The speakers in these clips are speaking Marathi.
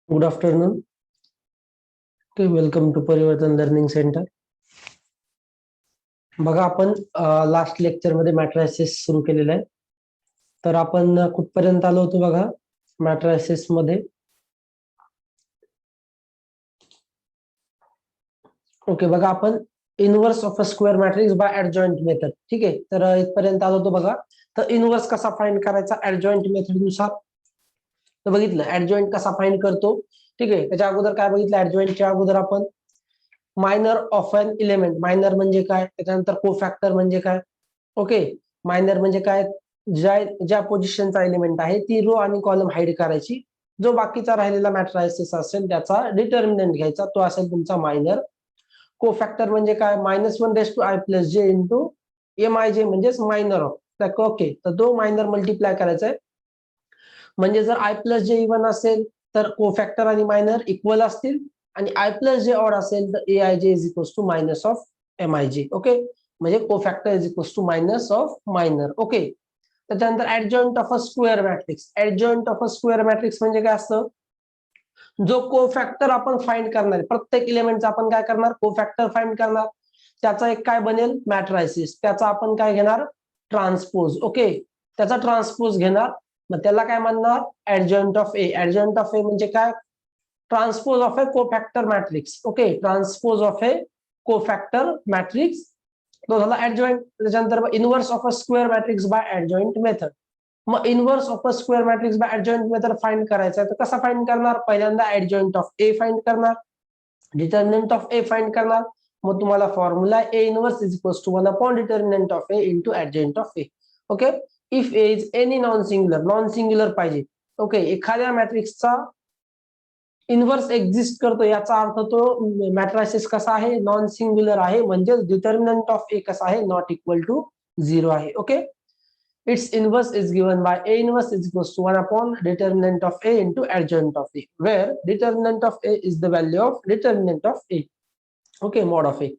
Good afternoon. वेलकम टू परिवर्तन लर्निंग सेंटर. बघा, आपण लास्ट लेक्चर मध्ये मॅट्रायसिस सुरू केलेलं आहे. तर आपण कुठपर्यंत आलो होतो बघा मॅट्रायसिस मध्ये. ओके, बघा आपण inverse of a square matrix by adjoint method. ठीक आहे, तर इथपर्यंत आलो होतो बघा. तर इनवर्स कसा फाइंड करायचा ऍडजॉइंट मेथड नुसार, तर बघितलं ऍडजॉइंट कसा फाइंड करतो. ठीक आहे, त्याच्या अगोदर काय बघितलं, ऍडजॉइंटच्या अगोदर आपण minor of an element. Minor म्हणजे काय, त्याच्यानंतर कोफॅक्टर म्हणजे काय. ओके, मायनर म्हणजे काय, ज्या पोझिशनचा एलिमेंट आहे ती रो आणि कॉलम हाईड करायची. जो बाकीचा राहिलेला मॅट्रायसिस असेल त्याचा डिटर्मिनंट घ्यायचा, तो असेल तुमचा मायनर. कोफॅक्टर म्हणजे काय, -1/i+j इंटू MIJ म्हणजेच मायनर ऑफ. ओके, तर तो मायनर मल्टिप्लाय करायचा आहे. म्हणजे जर i+j इव्हन असेल तर कोफॅक्टर आणि मायनर इक्वल असतील, आणि i+j ऑड असेल तर aij is equals to minus of MIJ. Okay, म्हणजे cofactor is equals to minus of minor. Okay, त्याच्यानंतर adjoint of a square matrix. Adjoint of a square matrix म्हणजे काय असतं, जो कोफॅक्टर आपण फाइंड करणार, प्रत्येक इलेमेंटचा आपण काय करणार, कोफॅक्टर फाइंड करणार. त्याचा एक काय बनेल, मॅट्रायसिस. त्याचा आपण काय घेणार, ट्रान्सपोज. ओके, त्याचा ट्रान्सपोज घेणार, मग त्याला काय म्हणणार, adjoint of A. Adjoint of A म्हणजे काय, transpose of a cofactor matrix. Okay, transpose of a cofactor matrix, तो झाला ऍडजॉइंट. त्याच्यानंतर inverse of a square matrix by adjoint method. मग inverse of a square matrix by adjoint method find करायचा आहे, तर कसा फाइंड करणार, पहिल्यांदा ऍडजॉइंट ऑफ ए फाइंड करणार, डिटर्मिनंट ऑफ ए फाइंड करणार. मग तुम्हाला formula A inverse is equals to 1 determinant of A into adjoint of A. Okay, if A is any non singular. Non singular पाहिजे. ओके, एखाद्या मॅट्रिक्सचा इनवर्स एक्झिस्ट करतो, याचा अर्थ तो मॅट्रायसिस कसा आहे, नॉन सिंग्युलर आहे, म्हणजे डिटर्मिनंट ऑफ ए कसा आहे, नॉट इक्वल टू 0 आहे. Okay, its inverse is given by a inverse is equals to 1 determinant of a into adjoint of a, where determinant of a is the value of determinant of a. Okay, mod of a.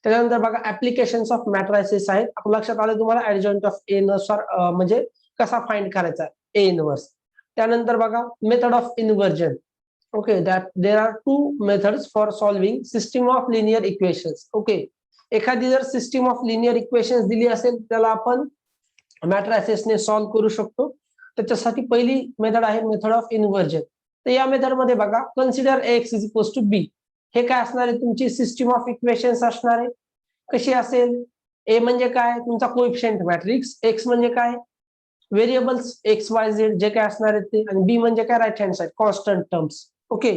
त्याच्यानंतर बघा ऍप्लिकेशन्स ऑफ मॅट्रायसिस आहेत. आपल्या लक्षात आलं तुम्हाला ऍडजॉइंट ऑफ ए नुसार म्हणजे कसा फाइंड करायचा ए इनवर्स. त्यानंतर बघा method of inversion. Okay, that there are two methods for solving system of linear equations. Okay, एखादी जर सिस्टीम ऑफ लिनियर इक्वेशन्स दिली असेल, त्याला आपण मॅट्रायसिसने सॉल्व्ह करू शकतो. त्याच्यासाठी पहिली मेथड आहे मेथड ऑफ इन्व्हर्जन. तर या मेथड मध्ये बघा, consider X is equals to B. हे काय असणार आहे, तुमची सिस्टीम ऑफ इक्वेशन्स असणार आहे. कशी असेल, ए म्हणजे काय, तुमचा कोएफिशियंट मॅट्रिक्स. एक्स म्हणजे काय, व्हेरिएबल्स एक्स वाय झेड जे काय असणार आहेत ते, आणि बी म्हणजे काय, right hand side constant terms. Okay,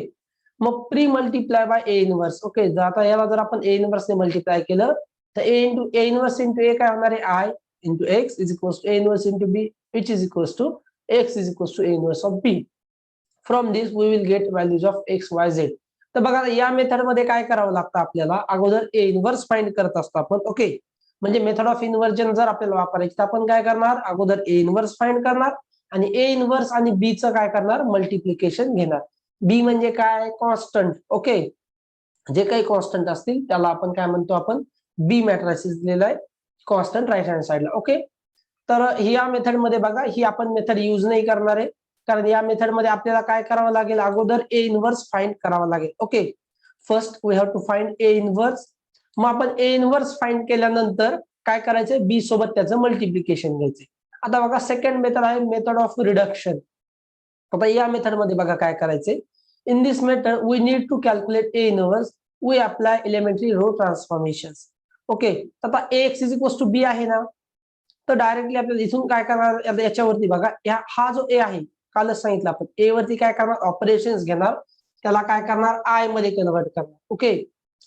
मग pre multiply by A inverse. Okay, आता याला जर आपण ए इनवर्सने मल्टिप्लाय केलं तर ए इनवर्स इंटू ए काय होणार आहे, I into x is equals to a inverse into b, which is equals to x is equals to a inverse of b. From this we will get values of x, y, z. तर बघा, या मेथड मध्ये काय करावं लागतं आपल्याला, अगोदर ए इनवर्स फाइंड करत असतो आपण. ओके, म्हणजे मेथड ऑफ इन्व्हर्जन जर आपल्याला वापरायची तर आपण काय करणार, अगोदर ए इनवर्स फाइंड करणार, आणि ए इनवर्स आणि बी चं काय करणार, मल्टिप्लिकेशन घेणार. बी म्हणजे काय, कॉन्स्टंट. ओके, जे काही कॉन्स्टंट असतील त्याला आपण काय म्हणतो, आपण बी मॅट्रायसिस दिलेला आहे, कॉन्स्टंट राईट हँड साइडला. ओके, तर या मेथड मध्ये बघा, ही आपण मेथड यूज नाही करणार आहे, कारण या मेथड मध्ये आपल्याला काय करावं लागेल, अगोदर ए इनवर्स फाइंड करावं लागेल. Okay, first we have to find A inverse. मग आपण ए इनवर्स फाइंड केल्यानंतर काय करायचंय, बी सोबत त्याचं मल्टिप्लिकेशन घ्यायचंय. आता बघा, सेकंड मेथड आहे मेथड ऑफ रिडक्शन. आता या मेथड मध्ये बघा काय करायचंय, in this method we need to calculate A inverse. We apply elementary row transformation. Okay, आता X is equals to B आहे ना, तर डायरेक्टली आपल्याला इथून काय करणार, याच्यावरती बघा, हा जो ए आहे, कालच सांगितलं आपण, ए वरती काय करणार, ऑपरेशन्स घेणार, त्याला काय करणार, आय मध्ये कन्वर्ट करणार. ओके,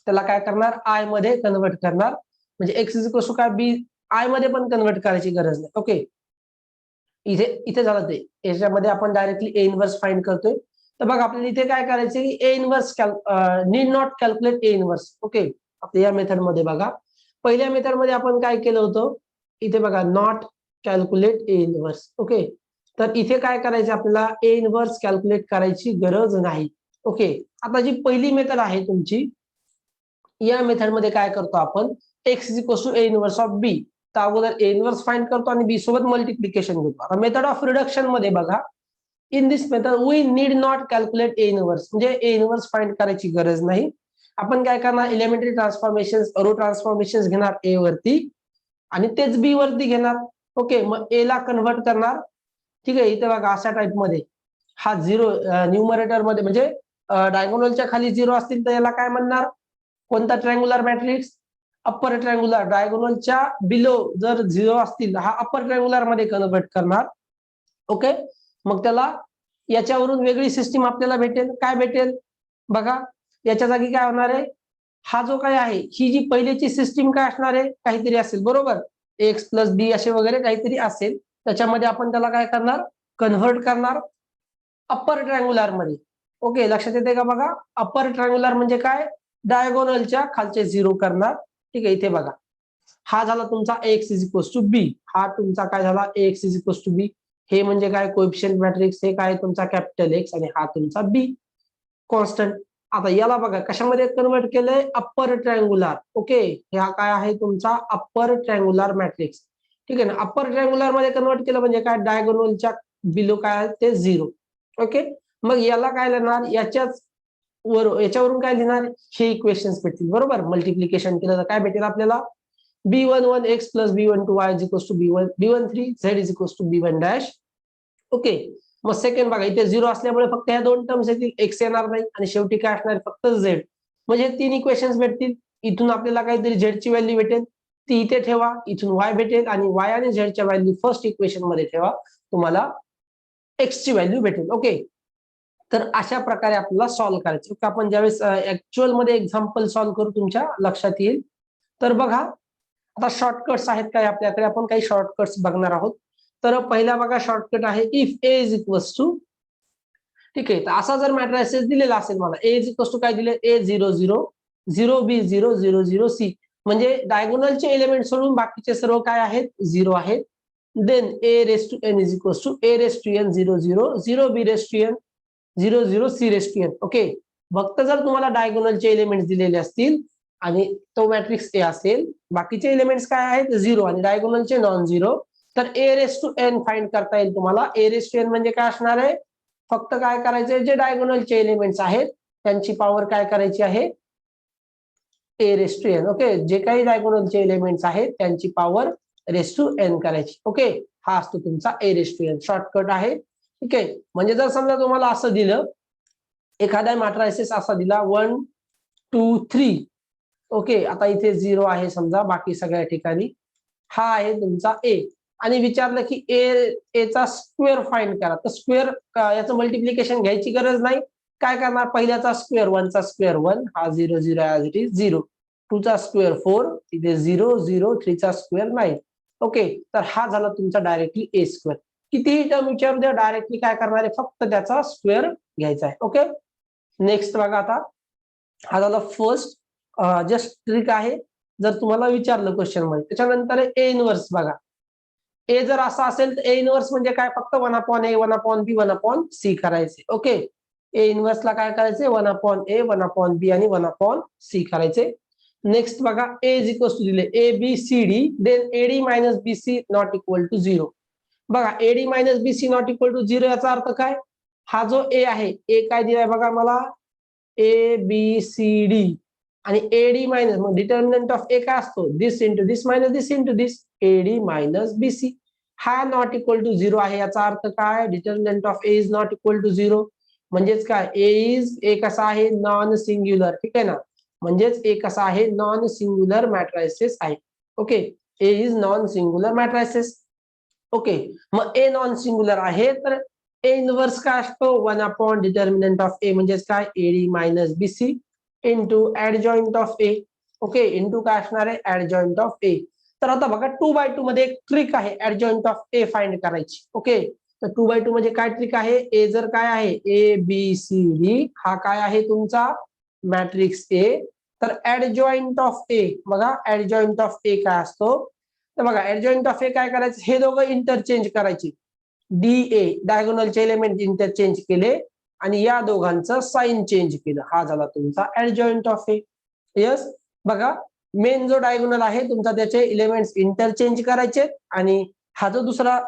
त्याला काय करणार, आय मध्ये कन्वर्ट करणार, म्हणजे एक्स इज इक्वल्स टू काय, बी आय मध्ये पण कन्वर्ट करायची गरज नाही. ओके, इथे इथे झालं ते, याच्यामध्ये आपण डायरेक्टली ए इनवर्स फाइंड करतोय. तर बघा, आपल्याला इथे काय करायचं की A inverse need not calculate A inverse. Okay, आपल्या या मेथड मध्ये बघा, पहिल्या मेथड मध्ये आपण काय केलं होतं, इथे बघा, not calculate A inverse. Okay, तर इथे काय करायचं, आपल्याला ए इनवर्स कॅल्क्युलेट करायची गरज नाही. ओके, आता जी पहिली मेथड आहे तुमची, या मेथड मध्ये काय करतो आपण, X is equals to A inverse of B. तर अगोदर ए इनवर्स फाइंड करतो आणि बी सोबत मल्टिप्लिकेशन घेतो. आता मेथड ऑफ रिडक्शन मध्ये बघा, in this method we need not calculate A inverse, म्हणजे ए इनवर्स फाइंड करायची गरज नाही. आपण काय करणार, एलिमेंटरी ट्रान्सफॉर्मेशन, रो ट्रान्सफॉर्मेशन घेणार ए वरती आणि तेच बी वरती घेणार. ओके, मग ए ला कन्व्हर्ट करणार. ठीक आहे, इथे बघा अशा टाइप मध्ये हा झिरो न्यूमरेटर मध्ये म्हणजे डायगोनलच्या खाली झिरो असतील तर याला काय म्हणणार, कोणता ट्रायंगुलर मॅट्रिक्स, अप्पर ट्रायंगुलर. डायगोनलच्या बिलो जर झिरो असतील हा अप्पर ट्रायंगुलर मध्ये कन्व्हर्ट करणार. ओके, मग त्याला याच्यावरून वेगळी सिस्टीम आपल्याला भेटेल. काय भेटेल बघा, याच्या जागी काय होणार आहे, हा जो काय आहे ही जी पहिलीची सिस्टीम काय असणार आहे, काहीतरी असेल बरोबर, एक्स प्लस बी असे वगैरे काहीतरी असेल. त्याच्यामध्ये आपण त्याला काय करणार, कन्व्हर्ट करणार अप्पर ट्रायंगुलर मध्ये. ओके, लक्षात येते का बघा, अप्पर ट्रायंगुलर म्हणजे काय, डायगोनलच्या खालचे झिरो करणार. ठीक आहे, इथे बघा हा झाला तुमचा एक्स इज इक्वल्स टू बी, हा तुमचा काय झाला x is equals to B. हे म्हणजे काय, कोएफिशियंट मॅट्रिक्स, हे काय तुमचा कॅपिटल एक्स आणि हा तुमचा बी कॉन्स्टंट. आता याला बघा कशामध्ये कन्वर्ट केलंय, अप्पर ट्रायंगुलर. ओके, हा काय आहे तुमचा अप्पर ट्रायंगुलर मॅट्रिक्स. ठीक आहे ना, अप्पर ट्रायंगुलर मध्ये कन्वर्ट केलं म्हणजे काय, डायगोनलच्या बिलो काय आहे ते झिरो. ओके, मग याला काय लिहिणार, याच्यावरून काय लिहिणार, हे इक्वेशन्स भेटतील बरोबर. मल्टिप्लिकेशन केलं तर काय भेटेल आपल्याला, b11 x plus b12 y is equals to b13 z is equals to b1 dash. Okay, मग सेकंड बघा इथे झिरो असल्यामुळे फक्त ह्या दोन टर्म्स येतील, एक्स येणार नाही आणि शेवटी काय असणार फक्त झेड. म्हणजे तीन इक्वेशन्स भेटतील. इथून आपल्याला काहीतरी झेड ची व्हॅल्यू भेटेल, ती इथे ठेवा. इथून वाय भेटेल आणि वाय आणि झेडच्या व्हॅल्यू फर्स्ट इक्वेशन मध्ये ठेवा, तुम्हाला एक्स ची व्हॅल्यू भेटेल. ओके, तर अशा प्रकारे आपल्याला सॉल्व्ह करायचं. आपण ज्यावेळेस ऍक्च्युअल मध्ये एक्झाम्पल सॉल्व्ह करू तुमच्या लक्षात येईल. तर बघा आता शॉर्टकट्स आहेत काय आपल्याकडे, आपण काही शॉर्टकट्स बघणार आहोत. तर पहिला बघा शॉर्टकट आहे if A is equals to. ठीक आहे, तर असा जर मॅट्रिसेस दिलेला असेल मला, ए इज इक्वल्स टू काय दिले, ए 0 0 0 बी 0 0 0 सी, म्हणजे डायगोनलचे एलिमेंट सोडून बाकीचे सर्व काय आहेत, झिरो आहेत. Then A raise to N is equals to A raise to N 0 0 0 B raise to N 0 0 C raise to N. Okay, फक्त जर तुम्हाला डायगोनलचे एलिमेंट्स दिलेले असतील आणि तो मॅट्रिक्स ए असेल, बाकीचे एलिमेंट्स काय आहेत झिरो आणि डायगोनलचे नॉन झिरो, तर ए रेस टू एन फाइंड करता येईल तुम्हाला. ए रेस टू एन म्हणजे काय असणार आहे, फक्त काय करायचंय, जे डायगोनलचे एलिमेंट्स आहेत त्यांची पॉवर काय करायची आहे, ए रेस टू एन. ओके, जे काही डायगोनलचे एलिमेंट्स आहेत त्यांची पॉवर रेस टू एन करायची. ओके, हा असतो तुमचा A raise to N, shortcut आहे. ठीक आहे, म्हणजे जर समजा तुम्हाला असं दिलं, एखादा मॅट्रिसेस असा दिला 1 2 3. ओके, आता इथे झिरो आहे समजा बाकी सगळ्या ठिकाणी, हा आहे तुमचा ए, आणि विचारलं की ए चा स्क्वेअर फाइंड करा. तर स्क्वेअर याचं मल्टिप्लिकेशन घ्यायची गरज नाही. काय करणार, पहिल्याचा स्क्वेअर 1 चा स्क्वेअर 1, हा 0 0 ऍज इट इज 0. 2 चा स्क्वेअर 4, इथे 0 0, 3 चा स्क्वेअर 9. ओके, तर हा झाला तुमचा डायरेक्टली ए स्क्वेअर. कितीही टर्म विचारू द्या, डायरेक्टली काय करणार आहे, फक्त त्याचा स्क्वेअर घ्यायचा आहे. ओके, नेक्स्ट बघा आता, हा झाला फर्स्ट जस्ट ट्रिक आहे. जर तुम्हाला विचारलं क्वेश्चन मध्ये, त्याच्यानंतर ए इनवर्स बघा. ए जर असा असेल तर ए इनवर्स म्हणजे काय, फक्त 1/a 1/b 1/c करायचे. ओके, ए इनवर्सला काय करायचे, 1/a 1/b आणि 1/c करायचे. नेक्स्ट बघा, ए इज इक्वल टू दिले A B C D, then AD minus B C not equal to 0. बघा, AD minus B C not equal to 0 याचा अर्थ काय, हा जो ए आहे, ए काय दिलाय बघा मला, ए बी सी डी आणि एडी मायनस, मग डिटर्मिनंट ऑफ ए काय असतो, this into this minus this into this, AD minus BC. हा नॉट इक्वल टू 0 आहे, याचा अर्थ काय, determinant of A is not equal to 0. म्हणजेच काय, ए कसा आहे, नॉन सिंग्युलर. ठीक आहे ना, म्हणजेच ए कसा आहे, नॉन सिंग्युलर मॅट्रायसेस आहे. Okay, A is non singular matrices. Okay, मग ए नॉन सिंग्युलर आहे तर ए इनवर्स काय असतो, 1 डिटर्मिनंट ऑफ ए म्हणजेच काय, AD minus BC into adjoint of A. Okay, into काय असणार आहे, ऍडजॉइंट ऑफ ए. तर आता बघा 2/2 मध्ये एक ट्रिक आहे ऍडजॉइंट ऑफ ए फाइंड करायची. ओके, तर 2/2 म्हणजे काय ट्रिक आहे, ए जर काय आहे, ए बी सी डी हा काय आहे तुमचा मॅट्रिक्स ए, तर ऍडजॉइंट ऑफ ए बघा, ऍडजॉइंट ऑफ ए काय असतो, तर बघा ऍडजॉइंट ऑफ ए काय करायचं, हे दोघं इंटरचेंज करायची. डी ए डायगोनलचे एलिमेंट इंटरचेंज केले आणि या दोघांचं साइन चेंज केलं, हा झाला तुमचा ऍडजॉइंट ऑफ ए. यस, बघा मेन जो डायगोनल आहे तुमचा त्याचे एलिमेंट्स इंटरचेंज करायचे आणि हा जो दुसरा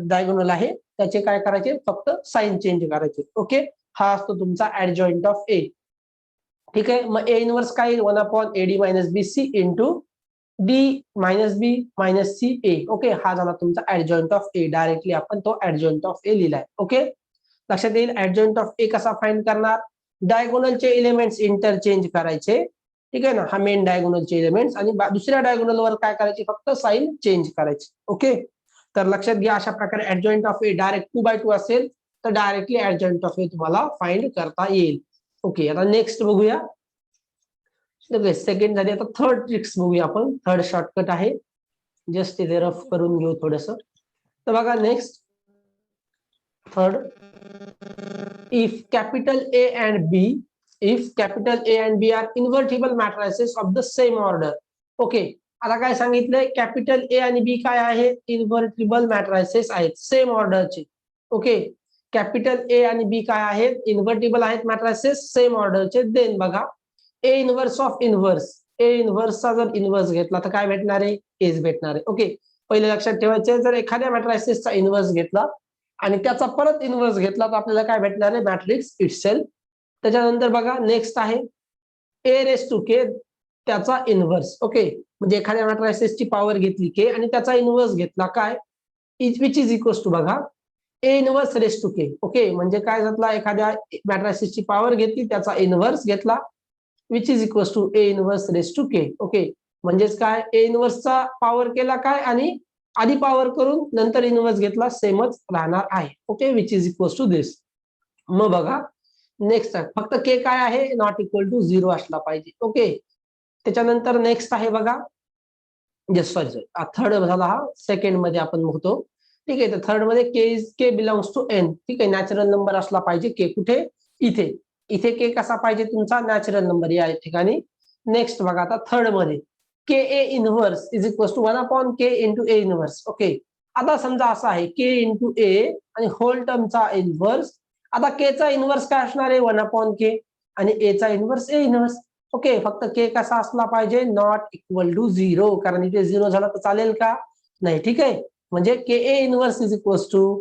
डायगोनल आहे त्याचे काय करायचे, फक्त साइन चेंज करायचे. ओके, हा असतो तुमचा ऍडजॉइंट ऑफ ए. ठीक आहे, मग ए इनवर्स काय येईल, 1/AD minus B C into D minus B minus C A. Okay, हा झाला तुमचा ऍडजॉइंट ऑफ ए. डायरेक्टली आपण तो ऍडजॉइंट ऑफ ए लिहिलाय. ओके, लक्षात येईल. ऍडजॉइंट ऑफ ए कसा फाइंड करणार, डायगोनलचे एलिमेंट्स इंटरचेंज करायचे. ठीक आहे ना, हा मेन डायगोनलचे एलिमेंट्स, आणि दुसऱ्या डायगोनल वर काय करायचे, फक्त साइन चेंज करायचे. ओके, तर लक्षात घ्या अशा प्रकारे ऍडजॉइंट ऑफ ए डायरेक्ट 2/2 असेल तर डायरेक्टली ऍडजॉइंट ऑफ ए तुम्हाला फाइंड करता येईल. ओके, आता नेक्स्ट बघूया. सेकंड झाली, आता थर्ड ट्रिक्स बघूया आपण. थर्ड शॉर्टकट आहे, जस्ट इथे रफ करून घेऊ थोडस. तर बघा next third, if capital A and B, if capital A and B are invertible matrices of the same order. Okay, आता काय सांगितलंय, कॅपिटल ए आणि बी काय आहे, इन्व्हर्टिबल मॅट्रायसेस आहेत सेम ऑर्डरचे. ओके, कॅपिटल ए आणि बी काय आहेत, इन्व्हर्टिबल आहेत मॅट्रायसेस सेम ऑर्डरचे. देन बघा, ए इनवर्स ऑफ इनवर्स, ए इनवर्सचा जर इनवर्स घेतला तर काय भेटणार आहे, एच भेटणार आहे. ओके, पहिले लक्षात ठेवायचे, जर एखाद्या मॅट्रायसेसचा इनवर्स घेतला आणि त्याचा परत इनवर्स घेतला तर आपल्याला काय भेटणार आहे, मॅट्रिक्स इटसेल्फ. त्याच्यानंतर बघा नेक्स्ट आहे ए रेस टू के, त्याचा इनवर्स. ओके, म्हणजे एखाद्या मॅट्रायसेसची पॉवर घेतली के आणि त्याचा इनवर्स घेतला काय, विच इज इक्वल्स टू बघा A inverse raise to K. Okay, म्हणजे काय झाला, एखाद्या मॅट्रायसेसची पॉवर घेतली त्याचा इनवर्स घेतला, which is equals to A inverse raise to K. Okay, म्हणजेच काय, ए इनवर्सचा पॉवर केला काय आणि आधी पॉवर करून नंतर इनवर्स घेतला, सेमच राहणार आहे. Okay, which is equals to this. मग बघा नेक्स्ट, फक्त के काय आहे, नॉट इक्वल टू 0 असला पाहिजे. ओके, त्याच्यानंतर नेक्स्ट आहे बघा, सॉरी थर्ड झाला हा, सेकंड मध्ये आपण बघतो. ठीक आहे, तर थर्ड मध्ये के बिलॉंग्स टू एन. ठीक आहे, नॅचरल नंबर असला पाहिजे के, कुठे, इथे. इथे के कसा पाहिजे तुमचा, नॅचरल नंबर या ठिकाणी. नेक्स्ट बघा आता थर्ड मध्ये, K A inverse is equal to 1/K into A inverse. Okay, आता समजा असं आहे के इंटू ए आणि होल टर्मचा इनव्हर्स. आता के चा इनव्हर्स काय असणार आहे, 1/K, आणि ए चा इनव्हर्स ए इनव्हर्स. ओके, फक्त के कसा असला पाहिजे, नॉट इक्वल टू 0, कारण इथे 0 झाला तर चालेल का, नाही. ठीक आहे, म्हणजे K A inverse is equal to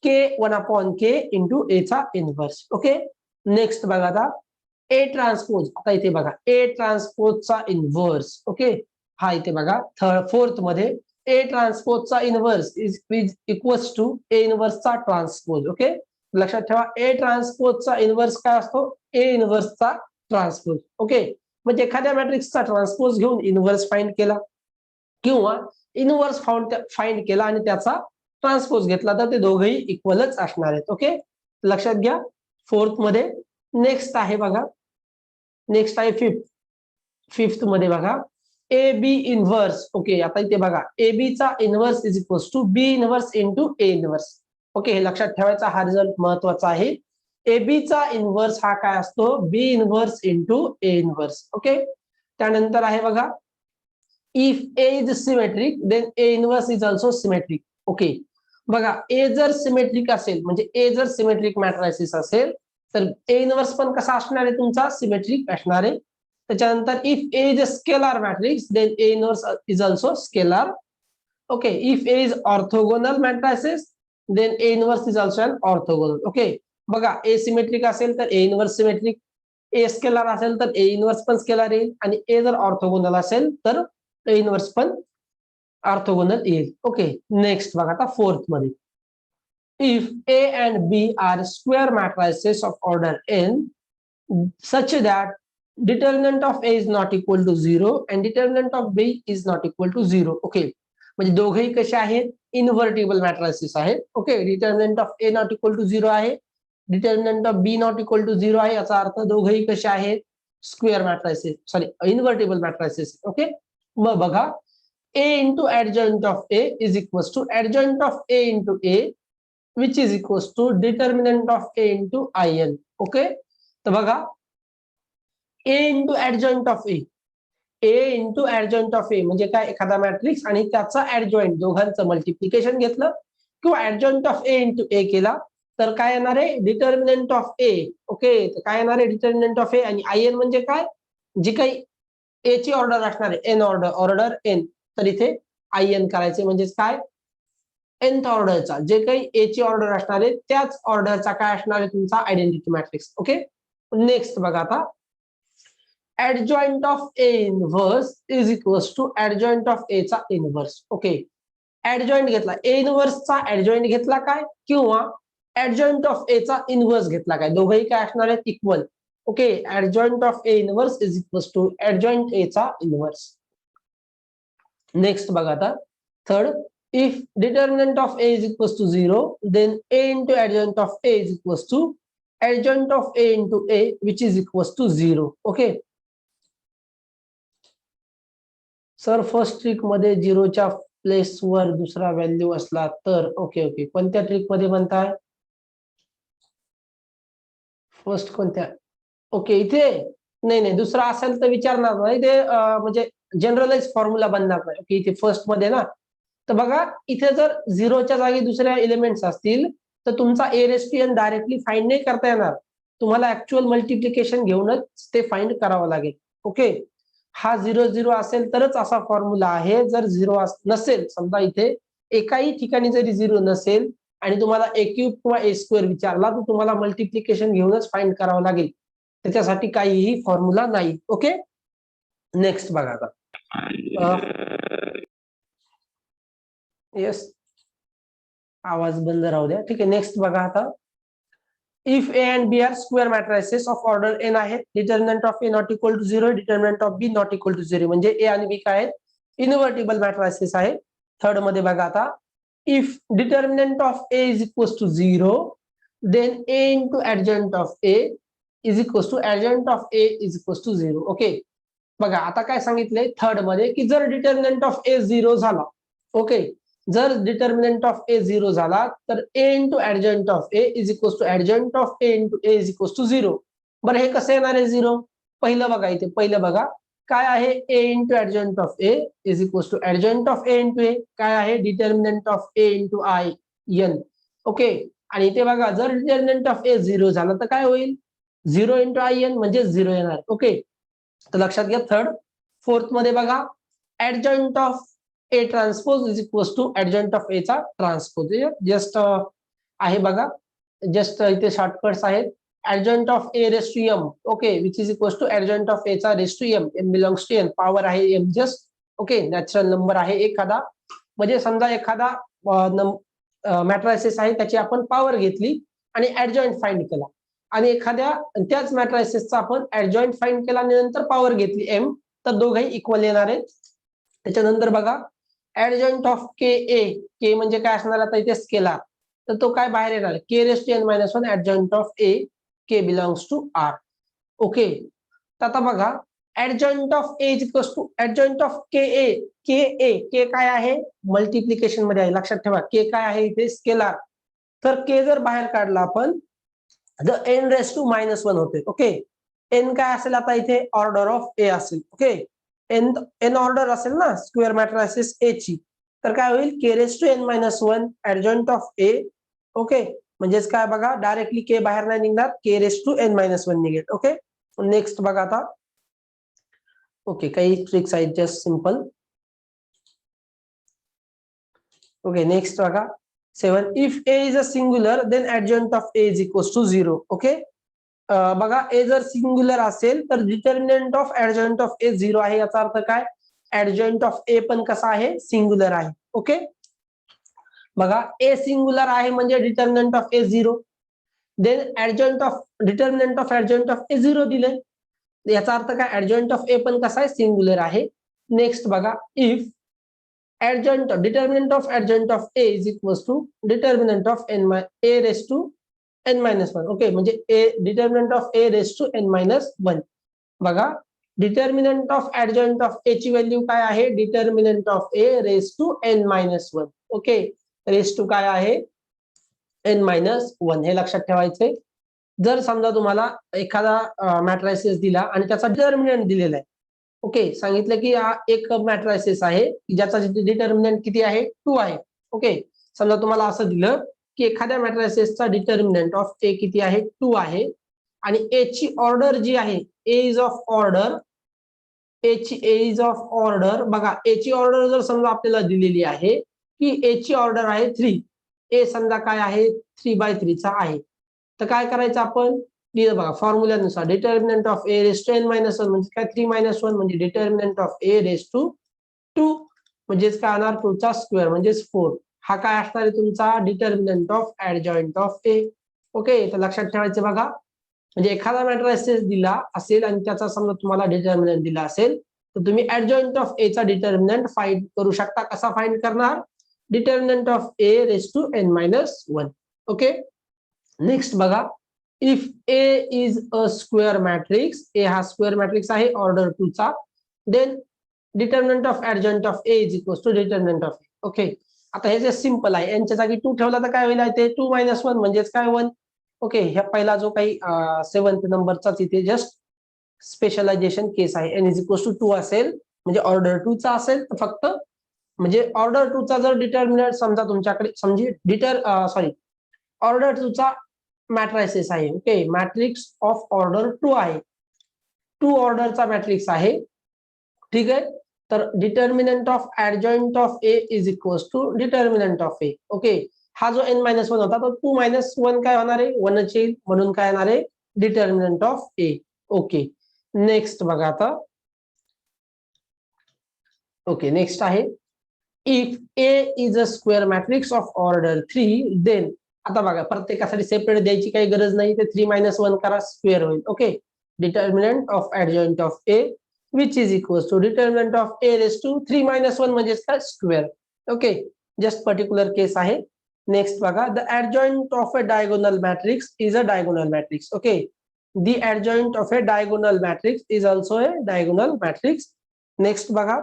K 1/K into A चा इनव्हर्स. ओके, नेक्स्ट बघा आता ए ट्रान्सपोज. आता इथे बघा ए ट्रान्सपोजचा इनव्हर्स. ओके, हा इथे बघा फोर्थ मध्ये ए ट्रान्सपोजचा inverse is equals to A इनव्हर्सचा ट्रान्सपोज. ओके, लक्षात ठेवा, ए ट्रान्सपोजचा इनव्हर्स काय असतो, ए इनव्हर्सचा ट्रान्सपोज. ओके, म्हणजे एखाद्या मॅट्रिक्सचा ट्रान्सपोज घेऊन इनव्हर्स फाइंड केला किंवा इनव्हर्स फाइंड केला आणि त्याचा ट्रान्सपोज घेतला तर ते दोघेही इक्वलच असणार आहेत. ओके, लक्षात घ्या फोर्थ मध्ये. नेक्स्ट आहे बघा, नेक्स्ट आहे फिफ्थ मध्ये बघा, ए बी इनव्हर्स. ओके, आता इथे बघा ए बी चा inverse is equals to B inverse into A inverse. Okay, हे लक्षात ठेवायचा, हा रिझल्ट महत्वाचा आहे. ए बी चा इनव्हर्स हा काय असतो, B inverse into A inverse. Okay, त्यानंतर आहे बघा, if A is symmetric then A inverse is also symmetric. Okay, बघा ए जर सिमेट्रिक असेल, म्हणजे ए जर सिमेट्रिक मॅट्रायसिस असेल तर ए इनव्हर्स पण कसा असणार आहे तुमचा, सिमेट्रिक असणार आहे. त्याच्यानंतर if A is a scalar matrix then A inverse is also scalar. Okay, if A is orthogonal matrices then A inverse is also an orthogonal. Okay, बघा ए सिमेट्रिक असेल तर A inverse symmetric, A scalar असेल तर ए इनव्हर्स पण स्केलार येईल, आणि ए जर ऑर्थोगोनल असेल तर ए इनव्हर्स पण ऑर्थोगोनल येईल. ओके, नेक्स्ट बघा आता फोर्थ मध्ये, if A and B are square matrices of order n such that determinant of A is not equal to 0 and determinant of B is not equal to 0. Okay, म्हणजे दोघेही कसे आहेत, इन्व्हर्टिबल मॅट्रायसिस आहेत. Okay, determinant of A not equal to 0 आहे, determinant of B not equal to 0 आहे. याचा अर्थ दोघेही कसे आहेत, square matrices, sorry invertible matrices. Okay, मग बघा A into adjoint of A is equal to adjoint of A into A which is equals to determinant of A into IN. ओके, तर बघा A into adjoint of A, A into adjoint of A म्हणजे काय, एखादा मॅट्रिक्स आणि त्याचा ऍडजॉइंट दोघांचं मल्टिप्लिकेशन घेतलं किंवा adjoint of A into A केला तर काय येणार आहे, डिटर्मिनंट ऑफ A. ओके, तर काय येणार आहे, डिटर्मिनंट ऑफ A, आणि IN म्हणजे काय, जी काही A ची ऑर्डर असणार आहे, N ऑर्डर, ऑर्डर N, तर इथे IN करायचे, म्हणजेच काय, nth ऑर्डरचा जे काही ए ची ऑर्डर असणार आहे त्याच ऑर्डरचा काय असणार आहे तुमचा आयडेंटिटी मॅट्रिक्स. ओके, नेक्स्ट बघा आता adjoint of A inverse is equals to adjoint of A चा इनव्हर्स. ओके, adjoint घेतला A inverse चा adjoint घेतला काय किंवा adjoint of A चा इनव्हर्स घेतला काय, दोघंही काय असणार आहेत equal. Okay, adjoint of A inverse is equals to adjoint A चा इनव्हर्स. नेक्स्ट बघा आता third, if determinant of A is equals to 0 then A into adjoint of A is equals to adjoint of A into A which is equals to 0. Okay sir, first trick मध्ये 0च्या प्लेसवर दुसरा व्हॅल्यू असला तर. ओके ओके, कोणत्या ट्रिक मध्ये म्हणताय, फर्स्ट कोणत्या? ओके, इथे नाही नाही दुसरा असेल तर विचारणार नाही ते, म्हणजे जनरलाइज फॉर्म्युला बनणार नाही. ओके, इथे फर्स्ट मध्ये ना, तर बघा इथे जर 0च्या जागी दुसऱ्या एलिमेंट्स असतील तर तुमचा A raise to N directly find नाही करता येणार, तुम्हाला ऍक्च्युअल मल्टिप्लिकेशन घेऊनच ते फाइंड करावं लागेल. ओके, हा 0 0 असेल तरच असा फॉर्म्युला आहे. जर 0 नसेल, समजा इथे एकाही ठिकाणी जरी 0 नसेल आणि तुम्हाला ए क्यूब किंवा ए स्क्वेअर विचारला तर तुम्हाला मल्टिप्लिकेशन घेऊनच फाइंड करावं लागेल, त्याच्यासाठी काहीही फॉर्म्युला नाही. ओके, नेक्स्ट बघा आता. येस, आवाज बंद राहू द्या. ठीक आहे, नेक्स्ट बघा आता. If A and B are square matrices of order N आहेत, determinant of A not equal to 0, determinant of B not equal to 0, म्हणजे ए आणि बी काय आहेत, इनव्हर्टिबल मॅट्रायसेस आहे. थर्ड मध्ये बघा आता, if determinant of A is equal to 0 then A into adjoint of A is equal to adjoint of A is equal to 0. Okay, बघा आता काय सांगितलंय थर्ड मध्ये की जर डिटर्मिनंट ऑफ ए 0 झाला, ओके, जर डिटर्मिनंट ऑफ ए 0 झाला तर A into adjoint of A is equal to adjoint of A into A is equal to 0. बरं, हे कसं येणार आहे 0? पहिलं बघा, इथे पहिलं बघा काय आहे, A into adjoint of A is equal to adjoint of A into A, काय आहे determinant of A into I N. Okay, आणि इथे बघा जर डिटर्मिनंट ऑफ ए 0 झाला तर काय होईल, 0 इंटू आय एन म्हणजे 0 येणार. ओके, तर लक्षात घ्या. थर्ड, फोर्थ मध्ये बघा adjoint of A transpose is equal to adjoint of A चा ट्रान्सपोज. जस्ट आहे बघा, जस्ट इथे शॉर्टकट्स आहेत. Adjoint of A raise to M, okay, which is equal to adjoint of A चा raise to M, M belongs to N, power आहे M just. Okay, natural number आहे एखादा, म्हणजे समजा एखादा मॅट्रायसिस आहे त्याची आपण पॉवर घेतली आणि ऍडजॉइंट फाइंड केला, आणि एखाद्या त्याच मॅट्रायसिसचा आपण ऍडजॉइंट फाइंड केला आणि नंतर पॉवर घेतली एम, तर दोघंही इक्वल येणार आहेत. त्याच्यानंतर बघा ऍडजॉइंट ऑफ के ए, के म्हणजे काय असणार आता इथे स्केलार, तर तो काय बाहेर येणार, K raise to N minus 1 adjoint of A, K belongs to R. Okay, तर आता बघा adjoint of A is equal to adjoint of K A, K A, K काय आहे मल्टिप्लिकेशन मध्ये आहे, लक्षात ठेवा. के काय आहे इथे स्केलार, तर के जर बाहेर काढला आपण तर एन रेस टू मायनस 1 होते. ओके, एन काय असेल आता इथे ऑर्डर ऑफ ए असेल. ओके, एन ऑर्डर असेल ना स्क्वेअर मॅट्रायसिस ए ची, तर काय होईल K raise to N minus 1 adjoint of A. Okay, म्हणजेच काय बघा डायरेक्टली के बाहेर नाही निघणार, K raise to N minus 1 निघेल. ओके, नेक्स्ट बघा आता. ओके, काही ट्रिक्स आहेत जस्ट सिंपल. ओके, नेक्स्ट बघा 7, if A is a singular then adjoint of A is equal to 0. Okay, बघा ए जर सिंग्युलर असेल तर determinant of adjoint of A 0 आहे, याचा अर्थ काय ऍडजॉइंट ऑफ ए पण कसा आहे सिंग्युलर आहे. ओके, बघा ए सिंग्युलर आहे म्हणजे determinant of A 0, then adjoint of determinant of adjoint of A 0 दिले, याचा अर्थ काय ऍडजॉइंट ऑफ ए पण कसा आहे सिंग्युलर आहे. नेक्स्ट बघा, if adjoint determinant of adjoint of a is equals to determinant of a raised to n minus 1. Okay, म्हणजे a determinant of a raised to n minus 1. बघा determinant of adjoint of a ची व्हॅल्यू काय आहे, determinant of a raised to n minus 1. Okay, raised to काय आहे n minus 1, हे लक्षात ठेवायचंय. जर समजा तुम्हाला एखादा मॅट्रायसिस दिला आणि त्याचा डिटर्मिनंट दिलेला आहे, ओके, सांगितलं की हा एक मॅट्रायसिस आहे ज्याचा डिटर्मिनंट किती आहे 2 आहे. ओके, समजा तुम्हाला असं दिलं की एखाद्या मॅट्रायसिसचा डिटर्मिनंट ऑफ ए किती आहे 2 आहे, आणि ए ची ऑर्डर जी आहे A is of order, A is of order, बघा ए ची ऑर्डर जर समजा आपल्याला दिलेली आहे की ए ची ऑर्डर आहे 3, ए समजा काय आहे 3/3 चा आहे. तर काय करायचं आपण लिहिलं बघा फॉर्म्युल्यानुसार determinant of A raise to N minus one म्हणजे काय 3 - 1 म्हणजे determinant of A raise to 2 म्हणजेच काय होणार 2 चा स्क्वेअर म्हणजेच 4. हा काय असणार आहे तुमचा determinant of adjoint of A. Okay तर लक्षात ठेवायचं बघा म्हणजे एखादा मॅट्रिसेस दिला असेल आणि त्याचा समजा तुम्हाला डिटर्मिनंट दिला असेल तर तुम्ही ऍडजॉइंट ऑफ ए चा डिटर्मिनंट फाइंड करू शकता. कसा फाइंड करणार determinant of A raise to N minus one. Okay next बघा if A is a square matrix A हा स्क्वेअर मॅट्रिक्स आहे ऑर्डर 2 चा then determinant of adjoint of A is equal to determinant of A. Okay आता हे जे सिंपल आहे यांच्या जागी 2 ठेवला तर काय होईल ते 2 - 1 म्हणजेच काय 1. ओके ह्या पहिला जो काही 7th नंबरचाच इथे जस्ट स्पेशलायझेशन केस आहे एन इज इक्वल टू 2 असेल म्हणजे ऑर्डर 2 चा असेल तर फक्त म्हणजे ऑर्डर 2 चा जर डिटर्मिनंट समजा तुमच्याकडे सॉरी ऑर्डर 2 चा मॅट्रायसिस आहे. ओके मॅट्रिक्स ऑफ ऑर्डर 2 आहे 2 ऑर्डरचा मॅट्रिक्स आहे ठीक आहे. तर determinant of adjoint of A is equal to determinant of A. Okay हा जो n-1 होता तो 2 - 1 काय होणार आहे 1च येईल म्हणून काय येणार आहे determinant of A. Okay next बघा आता ओके नेक्स्ट आहे if A is a square matrix of order 3 then आता बघा प्रत्येकासाठी सेपरेट द्यायची काही गरज नाही ते 3 - 1 करा स्क्वेअर होईल. Okay determinant of adjoint of A which is equals to determinant of a raised to 3 - 1 म्हणजेच काय स्क्वेअर. ओके जस्ट पर्टिक्युलर केस आहे. नेक्स्ट बघा the adjoint of a diagonal matrix is a diagonal matrix. Okay the adjoint of a diagonal matrix is also a diagonal matrix. Next बघा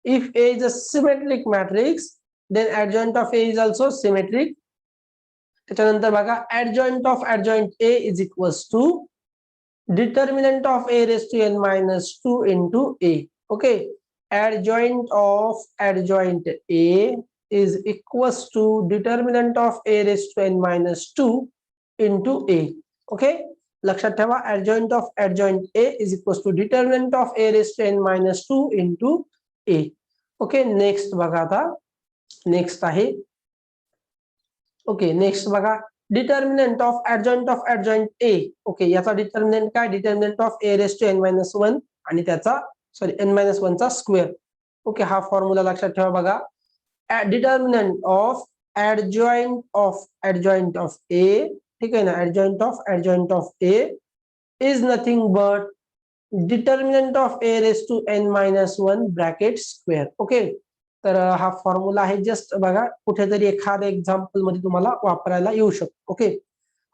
if a is a symmetric matrix then adjoint of a is also symmetric. त्याच्यानंतर बघा adjoint of adjoint a is equals to determinant of a raised to n minus 2 into a. Okay adjoint of adjoint a is equals to determinant of a raised to n minus 2 into a. Okay लक्षात ठेवा adjoint of adjoint a is equals to determinant of a raised to n minus 2 into a. Okay next बघा आता नेक्स्ट आहे ओके नेक्स्ट बघा determinant of adjoint A. Okay याचा डिटर्मिनंट काय determinant of A raise to N minus one आणि त्याचा सॉरी एन मायनस वन चा स्क्वेअर. ओके हा फॉर्म्युला लक्षात ठेवा बघा determinant of adjoint of A ठीक आहे ना adjoint of A is nothing but determinant of A raise to N minus one bracket square. Okay तर हा फॉर्म्युला आहे जस्ट बघा कुठेतरी एखाद्या एक्झाम्पल मध्ये तुम्हाला वापरायला येऊ शकतो. ओके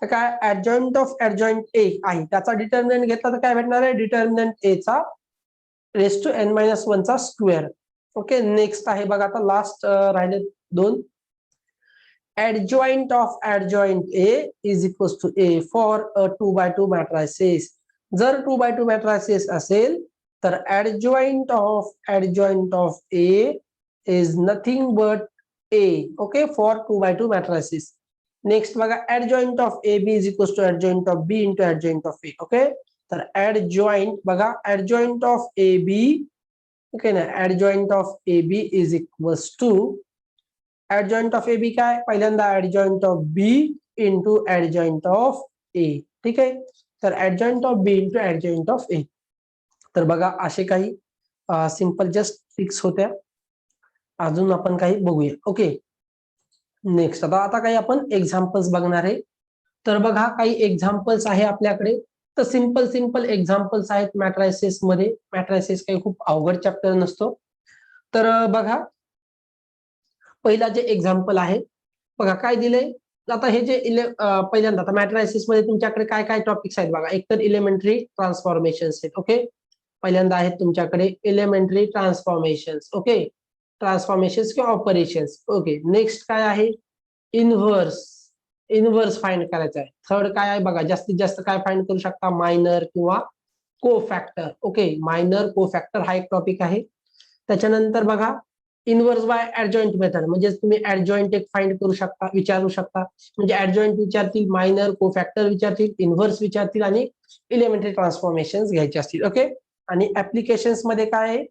तर काय ऍडजॉइंट ऑफ ऍडजॉइंट ए आहे त्याचा डिटर्मिनंट घेतला तर काय भेटणार आहे डिटर्मिनंट ए चा raise to N minus one चा स्क्वेअर. ओके नेक्स्ट आहे बघा आता लास्ट राहिले 2 adjoint of adjoint A is equals to A for a 2x2 matrices. जर 2x2 matrices असेल तर adjoint of A is nothing but A. Okay for 2x2 matrices. Next बघा adjoint of AB is equals to adjoint of B into adjoint of A. Okay तर adjoint बघा adjoint of AB okay ना adjoint of AB is equals to adjoint of AB काय पहिल्यांदा adjoint of B into adjoint of A. ठीक आहे तर adjoint of B into adjoint of A. तर बघा असे काही सिंपल जस्ट ट्रिक्स होत्या. अजून आपण काही बघूया. ओके नेक्स्ट आता काही आपण एक्झाम्पल्स बघणार आहे. तर बघा काही एक्झाम्पल्स आहे आपल्याकडे तर सिंपल एक्झाम्पल्स आहेत मॅट्रायसिस मध्ये. मॅट्रायसिस काही खूप अवघड चॅप्टर नसतो. तर बघा पहिला जे एक्झाम्पल आहे बघा काय दिलंय आता हे जे पहिल्यांदा आता मॅट्रायसिस मध्ये तुमच्याकडे काय काय टॉपिक्स आहेत बघा. एक तर इलेमेंटरी ट्रान्सफॉर्मेशन्स आहेत. ओके पहिल्यांदा आहेत तुमच्याकडे इलेमेंटरी ट्रान्सफॉर्मेशन्स. ओके ट्रान्सफॉर्मेशन्स किंवा ऑपरेशन्स. ओके नेक्स्ट काय आहे इनव्हर्स फाइंड करायचं आहे. थर्ड काय आहे बघा जास्तीत जास्त काय फाइंड करू शकता मायनर किंवा कोफॅक्टर. ओके मायनर कोफॅक्टर हा एक टॉपिक आहे. त्याच्यानंतर बघा इनव्हर्स बाय ऍडजॉइंट मेथड म्हणजे तुम्ही ऍडजॉइंट एक फाइंड करू शकता विचारू शकता म्हणजे ऍडजॉइंट विचारतील मायनर कोफॅक्टर विचारतील इनव्हर्स विचारतील आणि इलेमेंटरी ट्रान्सफॉर्मेशन्स घ्यायचे असतील. ओके आणि ऍप्लिकेशन्स मध्ये काय आहे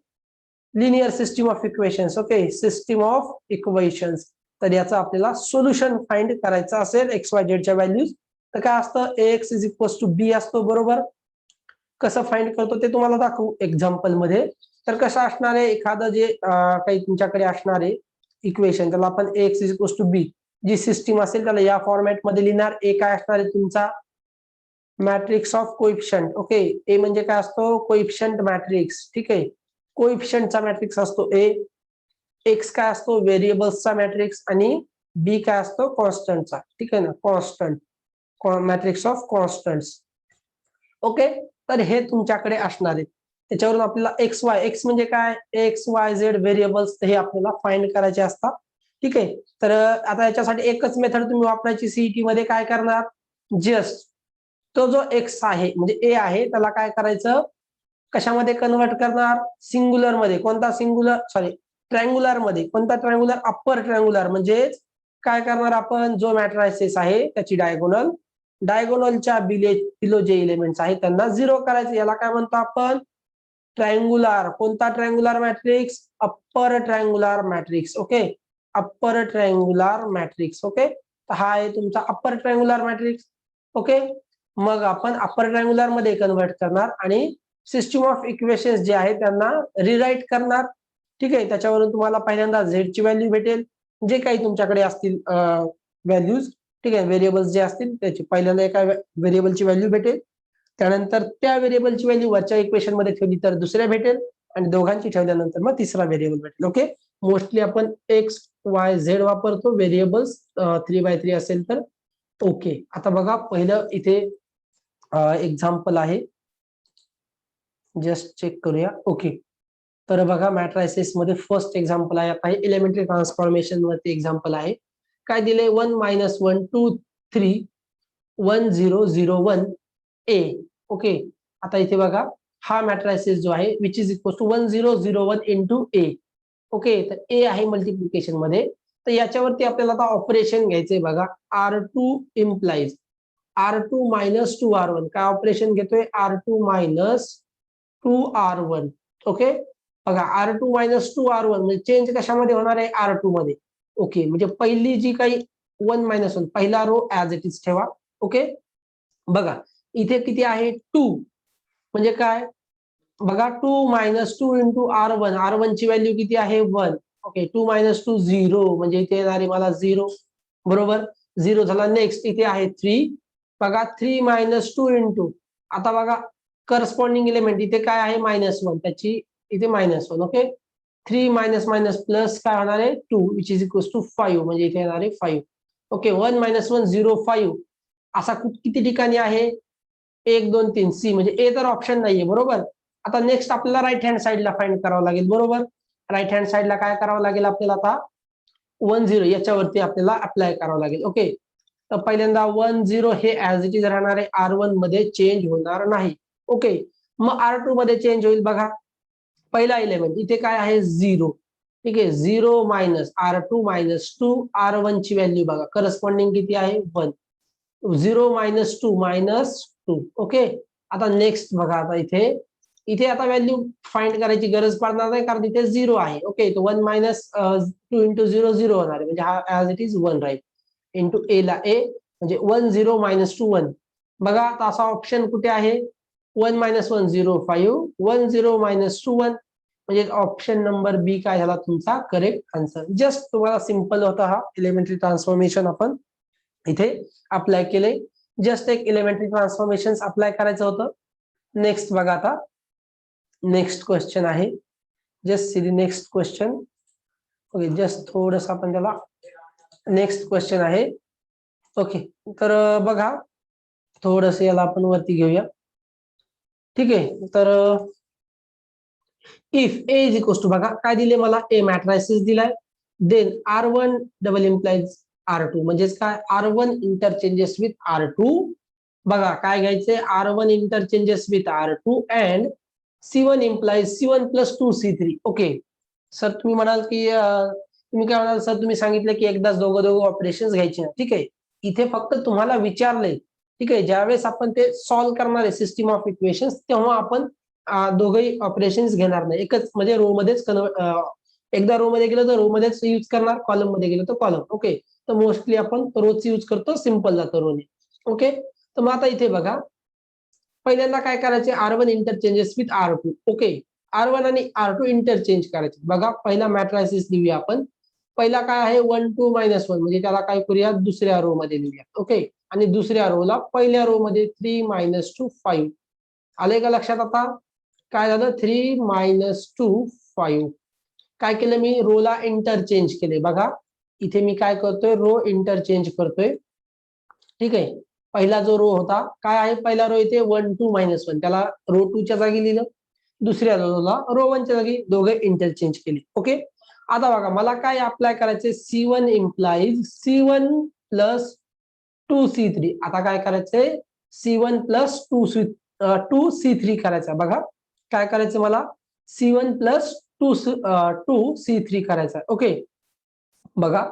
linear system of equations. Okay system of equations तर याचं आपल्याला सोल्युशन फाइंड करायचं असेल एक्स वाय झेडच्या व्हॅल्यूज, तर काय असतं ax इज इक्वल्स टू बी असतो, बरोबर. कसं फाइंड करतो ते तुम्हाला दाखवू एक्झाम्पल मध्ये. तर कसं असणार आहे, एखादं जे काही तुमच्याकडे असणार आहे इक्वेशन, त्याला आपण ax is equals to B जी सिस्टीम असेल त्याला या फॉर्मॅट मध्ये लिहिणार. ए काय असणार आहे तुमचा मॅट्रिक्स ऑफ कोइफिशियंट. ओके, ए म्हणजे काय असतो कोइफिशियंट मॅट्रिक्स. ठीक आहे, कोइफिशियंटचा मॅट्रिक्स असतो ए. एक्स काय असतो व्हेरिएबल्सचा मॅट्रिक्स आणि बी काय असतो कॉन्स्टंटचा. ठीक आहे ना, constant matrix of constants. Okay, तर हे तुमच्याकडे असणार आहे. त्याच्यावरून आपल्याला एक्स वाय, एक्स म्हणजे काय एक्स वाय झेड व्हेरिएबल्स हे आपल्याला फाइंड करायचे असतात. ठीक आहे, तर आता याच्यासाठी एकच मेथड तुम्ही वापरायची सीईटी मध्ये. काय करणार, जस्ट तो जो एक्स आहे म्हणजे ए आहे त्याला काय करायचं कशामध्ये कन्वर्ट करणार, सिंग्युलर मध्ये. कोणता सिंग्युलर, सॉरी ट्रँग्युलर मध्ये. कोणता ट्रँग्युलर, अप्पर ट्रँग्युलर. म्हणजे काय करणार आपण, जो मॅट्रायसिस आहे त्याची डायगोनल, डायगोनलच्या बिलो जे एलिमेंट्स आहेत त्यांना झिरो करायचं. याला काय म्हणतो आपण ट्रँग्युलर. कोणता triangular matrix, upper triangular matrix. Okay, upper triangular matrix. Okay, हा आहे तुमचा अप्पर ट्रँग्युलर मॅट्रिक्स. ओके, मग आपण अप्पर ट्रँग्युलर मध्ये कन्वर्ट करणार आणि सिस्टीम ऑफ इक्वेशन्स जे आहेत त्यांना रिराईट करणार. ठीक आहे, त्याच्यावरून तुम्हाला पहिल्यांदा झेडची व्हॅल्यू भेटेल, जे काही तुमच्याकडे असतील व्हॅल्यूज. ठीक आहे, व्हेरिएबल्स जे असतील त्याची पहिल्यांदा एका व्हेरिएबलची व्हॅल्यू भेटेल, त्यानंतर त्या व्हेरिएबलची व्हॅल्यू वरच्या इक्वेशन मध्ये ठेवली तर दुसऱ्या भेटेल, आणि दोघांची ठेवल्यानंतर मग तिसरा व्हेरिएबल भेटेल. ओके, मोस्टली आपण एक्स वाय झेड वापरतो व्हेरिएबल्स 3x3 असेल तर. ओके, आता बघा पहिलं इथे एक्झाम्पल आहे, जस्ट चेक करूया. ओके, तर बघा मॅट्रायसिस मध्ये फर्स्ट एक्झाम्पल आहे. आता हे एलिमेंटरी ट्रान्सफॉर्मेशन वरती एक्झाम्पल आहे. काय दिले 1 - 1 2 3 1 0 0 1 ए. ओके, आता इथे बघा हा मॅट्रायसिस जो आहे which is equal to 1 0 0 1 into A. Okay, तर ए आहे मल्टिप्लिकेशन मध्ये. तर याच्यावरती आपल्याला आता ऑपरेशन घ्यायचंय. बघा R2 इम्प्लाइज R2 - 2R1. काय ऑपरेशन घेतोय, R2 - 2R1. ओके, बघा R2 - 2R1 म्हणजे चेंज कशामध्ये होणार आहे, R2 मध्ये. ओके, म्हणजे पहिली जी काही 1 - 1 पहिला रो ऍज इट इज ठेवा. ओके, बघा इथे किती आहे 2, म्हणजे काय बघा 2 - 2 इंटू R1. R1 ची व्हॅल्यू किती आहे 1. ओके, 2 - 2 0, म्हणजे इथे येणार आहे मला 0. बरोबर, 0 झाला. नेक्स्ट इथे आहे 3. बघा 3 - 2 इंटू, आता बघा करस्पॉन्डिंग एलिमेंट इथे काय आहे -1, त्याची इथे -1. ओके, 3 मायनस मायनस प्लस काय होणार आहे 2 विच इज इक्वल टू 5, म्हणजे इथे येणार आहे 5. ओके, 1 - 1 0 5 असा किती ठिकाणी आहे 1 2 3 सी, म्हणजे ए तर ऑप्शन नाहीये. बरोबर, आता नेक्स्ट आपल्याला राईट हँड साईडला फाइंड करावं लागेल. बरोबर, राईट हँड साईडला काय करावं लागेल आपल्याला, आता 1 0 याच्यावरती आपल्याला अप्लाय करावं लागेल. ओके, तर पहिल्यांदा 1 0 हे ऍज इट इज राहणार आहे, R1 मध्ये चेंज होणार नाही. ओके, मग R2 मध्ये चेंज होईल. बघा पहिला एलिमेंट इथे काय आहे 0. ठीक आहे, 0 मायनस R2 - 2 R1 ची व्हॅल्यू बघा करस्पॉन्डिंग किती आहे 1. 0 - 2 -2. ओके, आता नेक्स्ट बघा, आता इथे इथे आता व्हॅल्यू फाइंड करायची गरज पडणार नाही कारण इथे 0 आहे. ओके, तो 1 - 2 इंटू 0 0 होणार आहे, म्हणजे हा ऍज इट इज 1 राहील. इंटू ए ला ए, म्हणजे 1 0 - 2 1. बघा आता असा ऑप्शन कुठे आहे 1 - 1 0 5 1 0 - 2 1, म्हणजे ऑप्शन नंबर बी काय झाला तुमचा करेक्ट आन्सर. जस्ट तुम्हाला सिंपल होता हा एलिमेंटरी ट्रान्सफॉर्मेशन आपण इथे अप्लाय केले. जस्ट एक एलिमेंटरी ट्रान्सफॉर्मेशन अप्लाय करायचं होतं. नेक्स्ट बघा, आता नेक्स्ट क्वेश्चन आहे, just see the next question. Okay, just थोडस आपण त्याला नेक्स्ट क्वेश्चन आहे. ओके, तर बघा थोडस याला आपण वरती घेऊया. ठीक आहे, तर if A is equal to, बघा काय दिले मला ए मॅट्रायसिस दिलाय, then R1 double implies R2, म्हणजेच काय R1 इंटरचेंजेस विथ R2. बघा काय घ्यायचंय R1 interchanges with R2 and C1 implies C1 + 2 C3. Okay sir, तुम्ही म्हणाल की तुम्ही काय म्हणाल सर, तुम्ही सांगितलं की एकदाच दोघं ऑपरेशन घ्यायचे ना. ठीक आहे, इथे फक्त तुम्हाला विचारलंय. ठीक आहे, ज्यावेळेस आपण ते सॉल्व्ह करणार आहे सिस्टीम ऑफ इक्वेशन्स, तेव्हा आपण दोघंही ऑपरेशन्स घेणार नाही, एकच म्हणजे रो मध्येच एकदा रो मध्ये गेलं तर रो मध्येच यूज करणार, कॉलम मध्ये गेलं तर कॉलम. ओके, तर मोस्टली आपण रोच यूज करतो, सिम्पल जातो रोने. ओके, तर मग आता इथे बघा, पहिल्यांदा काय करायचे, R1 interchanges with R2. Okay, R1 आणि R2 इंटरचेंज करायचे. बघा, पहिला मॅट्रायसिस लिहूया आपण. पहिला काय आहे, 1 2 -1, म्हणजे त्याला काय करूया, दुसऱ्या रो मध्ये लिहूया. ओके, आणि दुसऱ्या रोला पहिल्या रो मध्ये 3 - 2 5. आले का लक्षात? आता काय झालं, 3 - 2 5. काय केलं मी, रोला इंटरचेंज केले. बघा इथे मी काय करतोय, रो इंटरचेंज करतोय. ठीक आहे, पहिला जो रो होता काय आहे, पहिला रो इथे 1 2 -1, त्याला रो 2 च्या जागी लिहिलं. दुसऱ्या रोला रो 1 च्या जागी, दोघे इंटरचेंज केले. ओके, आता बघा मला काय अप्लाय करायचे, C1 implies C1 plus 2C3. आता काय करायचंय, C1 प्लस 2C3 करायचं. बघा काय करायचं मला, C1 प्लस 2C3 करायचा. ओके, बघा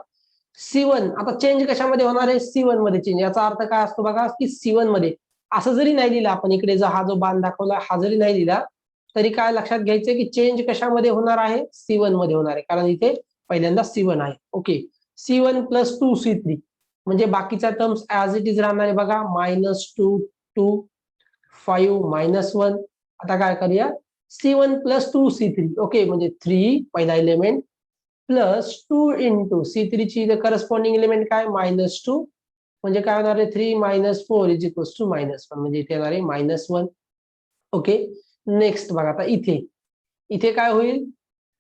C1 आता चेंज कशामध्ये होणार आहे, C1 मध्ये चेंज. याचा अर्थ काय असतो बघा, की C1 मध्ये असं जरी नाही लिहिलं आपण, इकडे हा जो बाण दाखवला हा जरी नाही लिहिला तरी काय लक्षात घ्यायचंय, की चेंज कशामध्ये होणार आहे, C1 मध्ये होणार आहे, कारण इथे पहिल्यांदा C1 आहे. ओके, C1 प्लस 2C3 म्हणजे बाकीच्या टर्म्स ऍज इट इज राहणार आहे. बघा -2 2 5 -1. आता काय करूया, C1 प्लस 2C3. ओके, म्हणजे 3 पहिला एलिमेंट प्लस 2 इंटू C3 ची करस्पॉन्डिंग एलिमेंट काय, -2, म्हणजे काय होणार आहे, 3 - 4 इज इक्वल टू -1, म्हणजे इथे येणार आहे -1. ओके, नेक्स्ट बघा, आता इथे इथे काय होईल,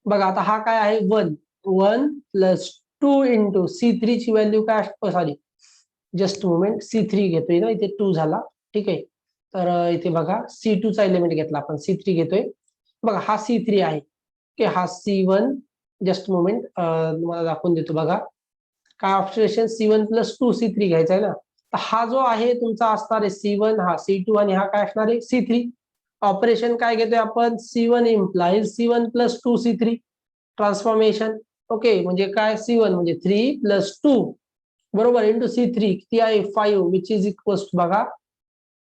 बघा आता हा काय आहे, 1 प्लस 2 इंटू C3 ची व्हॅल्यू काय, सॉरी जस्ट मोमेंट, C3 घेतोय ना, इथे 2 झाला. ठीक आहे, तर इथे बघा C2 चा एलिमेंट घेतला आपण, C3 घेतोय. बघा हा C3 आहे. ओके, हा C1, जस्ट मोमेंट तुम्हाला दाखवून देतो. बघा काय ऑप्शन, C1 प्लस 2C3 घ्यायचा आहे ना, तर हा जो आहे तुमचा असणार आहे C1, हा C2 आणि हा काय असणार आहे C3. ऑपरेशन काय घेतोय आपण, C1 implies C1 plus 2C3 transformation. Okay, म्हणजे काय, C1 म्हणजे 3 प्लस 2 बरोबर इंटू C3 किती आहे 5, विच इज इक्वल टू बघा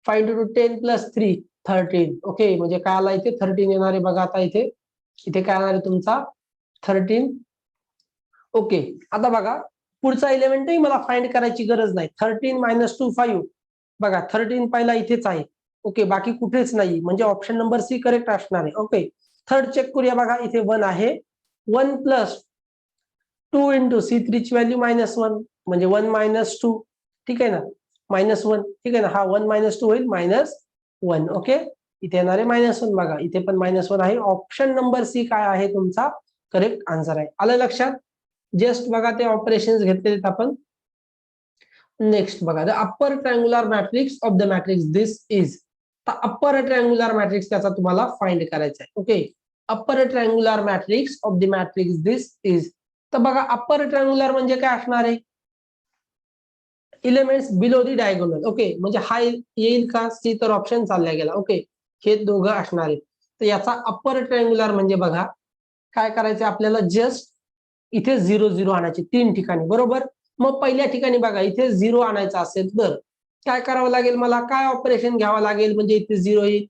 5 × 10 प्लस 3 13. ओके, म्हणजे काय आला इथे 13 येणार आहे. बघा आता इथे इथे काय येणार आहे तुमचा 13. ओके, आता बघा पुढचा एलिमेंटही मला फाइंड करायची गरज नाही. 13 - 2 5. बघा 13 पहिला इथेच आहे. ओके, बाकी कुठेच नाही, म्हणजे ऑप्शन नंबर C करेक्ट असणार आहे. ओके, थर्ड चेक करूया. बघा इथे 1 आहे, 1 प्लस 2 इंटू C3 ची व्हॅल्यू -1, म्हणजे 1 - 2. ठीक आहे ना, -1. ठीक आहे ना, हा 1 - 2 होईल -1. ओके, इथे येणार आहे -1. बघा इथे पण -1 आहे. ऑप्शन नंबर C काय आहे तुमचा करेक्ट आन्सर आहे. आलं लक्षात? जस्ट बघा ते ऑपरेशन्स घेतलेले आपण. नेक्स्ट बघा, the upper triangular matrix of the matrix this is. Upper triangular matrix त्याचा तुम्हाला फाइंड करायचा आहे. Okay, upper triangular matrix of the matrix this is. तर बघा अप्पर ट्रायंगुलर म्हणजे काय असणार आहे, elements below the diagonal. Okay, म्हणजे हा येईल का C, तर ऑप्शन चालला गेला. ओके, हे दोघं असणार आहे. तर याचा अप्पर ट्रायंगुलर म्हणजे बघा काय करायचं आपल्याला, जस्ट इथे 0 0 आणायचे 3 ठिकाणी. बरोबर, मग पहिल्या ठिकाणी बघा इथे 0 आणायचा असेल तर काय करावं लागेल, मला काय ऑपरेशन घ्यावं लागेल, म्हणजे इथे 0 येईल.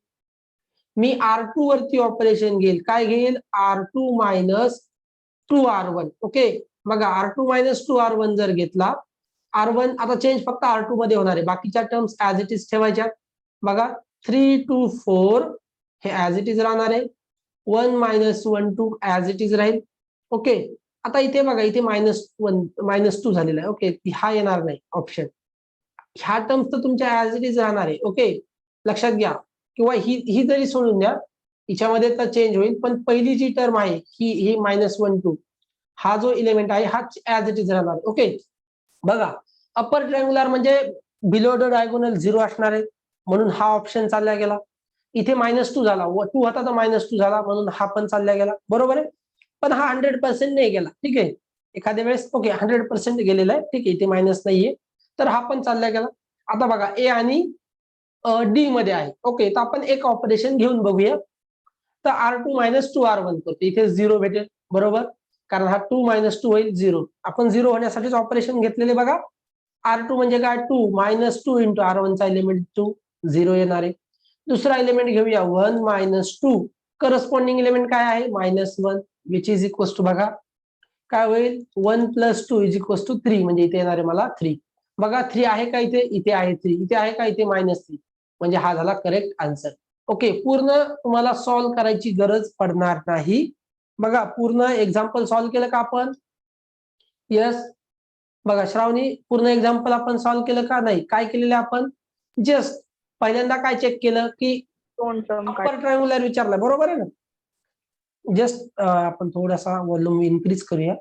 मी R2 वरती ऑपरेशन घेईल. काय घेईल, R2 - 2R1. ओके, बघा R2 - 2R1 जर घेतला, R1 आता चेंज फक्त R2 मध्ये होणार आहे, बाकीच्या टर्म्स ऍज इट इज ठेवायच्या. बघा 3 2 4 हे ऍज इट इज राहणार आहे. 1 - 1 2 ऍज इट इज राहील. ओके, आता इथे बघा इथे -1 -2 झालेला आहे. ओके, हा येणार नाही ऑप्शन. ह्या टर्म्स तर तुमच्या ऍज इट इज राहणार आहे. ओके, लक्षात घ्या, किंवा ही जरी सोडून द्या, हिच्यामध्ये तर चेंज होईल, पण पहिली जी टर्म आहे ही -1 2, हा जो एलिमेंट आहे हा ऍज इट इज राहणार. ओके, बघा अप्पर ट्रायंगुलर म्हणजे बिलो द डायगोनल 0 असणार आहे, म्हणून हा ऑप्शन चालला गेला. इथे -2 झाला, 2 होता तर -2 झाला, म्हणून हा पण चालला गेला. बरोबर आहे, पण हा 100% नाही गेला. ठीक आहे, एखाद्या वेळेस ओके 100% गेलेला आहे. ठीक आहे, इथे मायनस नाहीये, तर हा पण चालला गेला. आता बघा ए आणि डी मध्ये आहे. ओके, तर आपण एक ऑपरेशन घेऊन बघूया. तर R2 - 2R1 करतो, इथे 0 भेटेल. बरोबर, कारण हा 2 - 2 होईल 0. आपण 0 होण्यासाठीच ऑपरेशन घेतलेले. बघा R2 म्हणजे काय, 2 -2 इंटू R1 चा एलिमेंट 2, 0 येणार आहे. दुसरा एलिमेंट घेऊया 1 - 2 करस्पॉन्डिंग एलिमेंट काय आहे -1 विच इज इक्वल टू बघा काय होईल 1 + 2 इज इक्वल टू 3 म्हणजे इथे येणार आहे मला 3 बघा 3 आहे का इथे आहे 3 इथे आहे का इथे -3 म्हणजे हा झाला करेक्ट आन्सर ओके पूर्ण तुम्हाला सॉल्व्ह करायची गरज पडणार नाही बघा पूर्ण एक्झाम्पल सॉल्व्ह केलं का आपण यस बघा श्रावणी पूर्ण एक्झाम्पल आपण सॉल्व्ह केलं का नाही काय केलेलं आपण जस्ट पहिल्यांदा काय चेक केलं की अप्पर ट्रायंगुलर विचारलं बरोबर आहे ना जस्ट आपण थोडासा वॉल्यूम इन्क्रीज करूया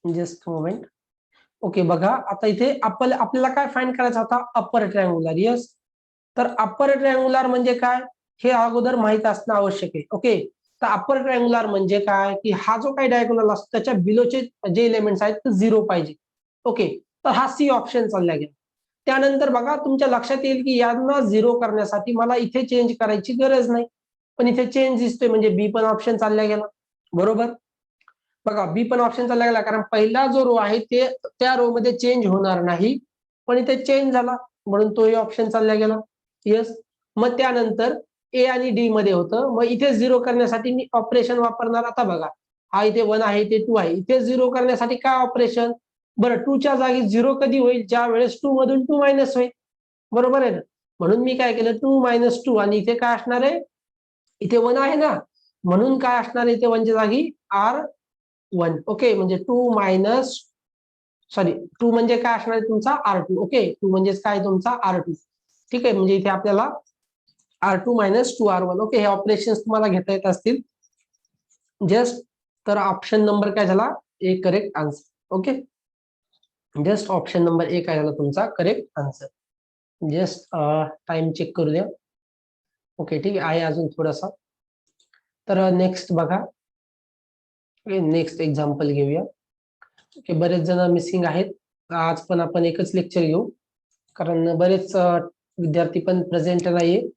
जस्ट मोमेंट ओके बघा आता इथे आपल्याला काय फाइंड करायचा होता अप्पर ट्रायंगुलर यस तर अप्पर ट्रायंगुलर म्हणजे काय हे अगोदर माहित असणं आवश्यक आहे ओके तर अप्पर ट्रायंगुलर म्हणजे काय की हा जो काही डायगोनल असतो त्याच्या बिलोचे जे एलिमेंट्स आहेत ते 0 पाहिजे ओके तर हा सी ऑप्शन चालला गेला त्यानंतर बघा तुमच्या लक्षात येईल की यांना 0 करण्यासाठी मला इथे चेंज करायची गरज नाही पण इथे चेंज दिसतोय म्हणजे बी पण ऑप्शन चालला गेला बरोबर बघा बी पण ऑप्शन चालला गेला कारण पहिला जो रो आहे ते त्या रो मध्ये चेंज होणार नाही पण इथे चेंज झाला म्हणून तोही ऑप्शन चालला गेला येस मग त्यानंतर ए आणि डी मध्ये होतं मग इथे 0 करण्यासाठी मी ऑपरेशन वापरणार आता बघा हा इथे 1 आहे इथे 2 आहे इथे 0 करण्यासाठी काय ऑपरेशन बरं 2 च्या जागी 0 कधी होईल ज्या वेळेस 2 मधून 2 मायनस होईल बरोबर आहे ना म्हणून मी काय केलं 2 - 2 आणि इथे काय असणार आहे इथे 1 आहे ना म्हणून काय असणार आहे इथे 1 च्या जागी R1 ओके म्हणजे 2 म्हणजे काय असणार आहे तुमचा R2 ओके 2 म्हणजे काय तुमचा R2 ठीक आहे म्हणजे इथे आपल्याला R2 - 2R1 ओके हे ऑपरेशन तुम्हाला घेता येत असतील जस्ट तर ऑप्शन नंबर काय झाला A correct answer okay just option number A काय झाला तुमचा correct answer just time check करू द्या ओके ठीक आहे अजून थोडासा तर नेक्स्ट बघा नेक्स्ट एक्झाम्पल घेऊया ओके बरेच जण मिसिंग आहेत आज पण आपण एकच लेक्चर घेऊ कारण बरेच विद्यार्थी पण प्रेझेंट नाहीये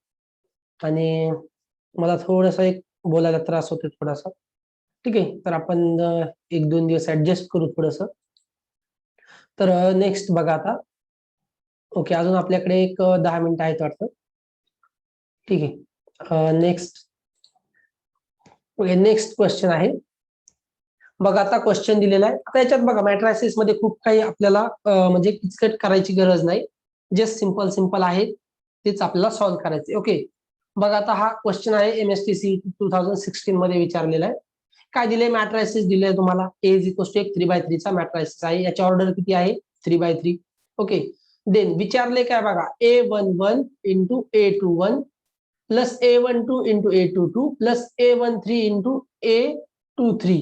आणि मला थोडासा एक बोलायला त्रास होतो थोडासा ठीक आहे तर आपण 1-2 दिवस ऍडजस्ट करू थोडस तर नेक्स्ट बघा आता ओके अजून आपल्याकडे एक 10 मिनिटं आहेत वाटतं ठीक आहे नेक्स्ट ओके नेक्स्ट क्वेश्चन आहे बघा आता क्वेश्चन दिलेला आहे आता याच्यात बघा मॅट्रायसिस मध्ये खूप काही आपल्याला म्हणजे किचकट करायची गरज नाही जस्ट सिंपल आहे तेच आपल्याला सॉल्व्ह करायचे ओके बघा आता हा क्वेश्चन आहे MSTC 2016 मध्ये विचारलेला आहे काय दिले मॅट्रायसिस दिले तुम्हाला ए इज इक्वल टू एक 3/3 चा मॅट्रायसिस आहे याची ऑर्डर किती आहे 3/3 ओके देन विचारले काय बघा A11 into A21 plus A12 into A22 plus A13 into A23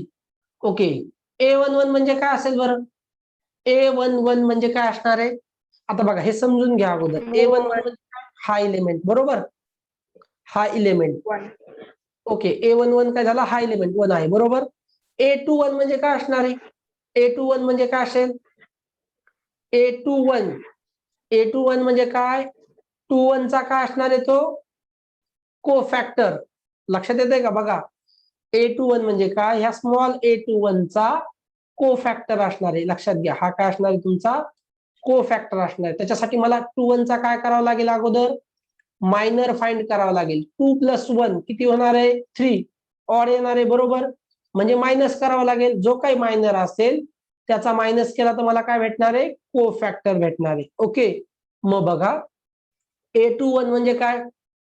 okay A11 म्हणजे काय असेल बरं A11 म्हणजे काय असणार आहे आता बघा हे समजून घ्या अगोदर A11 म्हणजे हा एलिमेंट बरोबर हा एलिमेंट ओके A11 काय झाला हा एलिमेंट 1 आहे बरोबर A21 म्हणजे काय असणार आहे A21 म्हणजे काय असेल A21 म्हणजे काय 21 चा काय असणार आहे तो कोफॅक्टर लक्षात येतंय का बघा A21 म्हणजे काय ह्या स्मॉल A21 चा कोफॅक्टर असणार आहे लक्षात घ्या हा काय असणार आहे तुमचा कोफॅक्टर असणार आहे त्याच्यासाठी मला 21 चा काय करावं लागेल अगोदर मायनर फाइंड करावं लागेल 2 + 1 किती होणार आहे 3 ऑड येणार आहे बरोबर म्हणजे मायनस करावं लागेल जो काही मायनर असेल त्याचा मायनस केला तर मला काय भेटणार आहे कोफॅक्टर भेटणार आहे ओके मग बघा A21 म्हणजे काय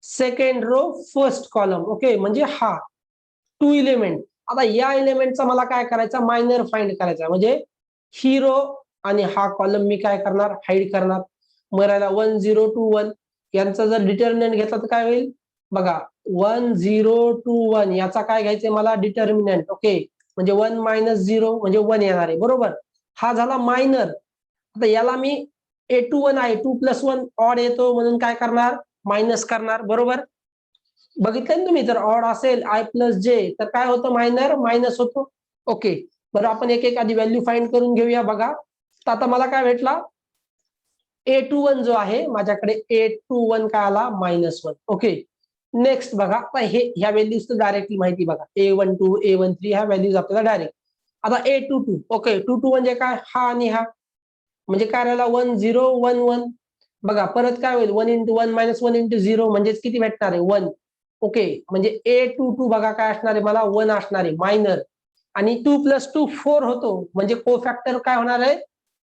second row first column okay म्हणजे हा 2 एलिमेंट आता या एलिमेंटचा मला काय करायचा मायनर फाइंड करायचा म्हणजे ही रो आणि हा कॉलम मी काय करणार हाईड करणार मरायला 1 0 2 1 यांचा जर डिटर्मिनंट घेतला तर काय होईल बघा 1 0 2 1 याचा काय घ्यायचंय मला डिटर्मिनंट ओके म्हणजे 1 - 0 म्हणजे 1 येणार आहे बरोबर हा झाला मायनर आता याला मी A21 आहे 2 + 1 ऑड येतो म्हणून काय करणार मायनस करणार बरोबर बघितलं ना तुम्ही जर ऑड असेल I + J तर काय होतं मायनर मायनस होतो ओके बरं आपण एक आधी व्हॅल्यू फाइंड करून घेऊया बघा तर आता मला काय भेटला A21 जो आहे माझ्याकडे A21 काय आला -1 ओके नेक्स्ट बघा आता ह्या व्हॅल्यूज तर डायरेक्टली माहिती बघा A12 A13 ह्या व्हॅल्यूज आपल्याला डायरेक्ट आता A22 ओके 22 म्हणजे काय हा आणि हा म्हणजे काय राहिला 1 0 1 1 बघा परत काय होईल 1 × 1 - 1 × 0 म्हणजेच किती भेटणार आहे 1 ओके, म्हणजे A22 बघा काय असणार आहे, मला 1 असणार आहे मायनर, आणि 2 + 2 4 होतो, म्हणजे कोफॅक्टर काय होणार आहे,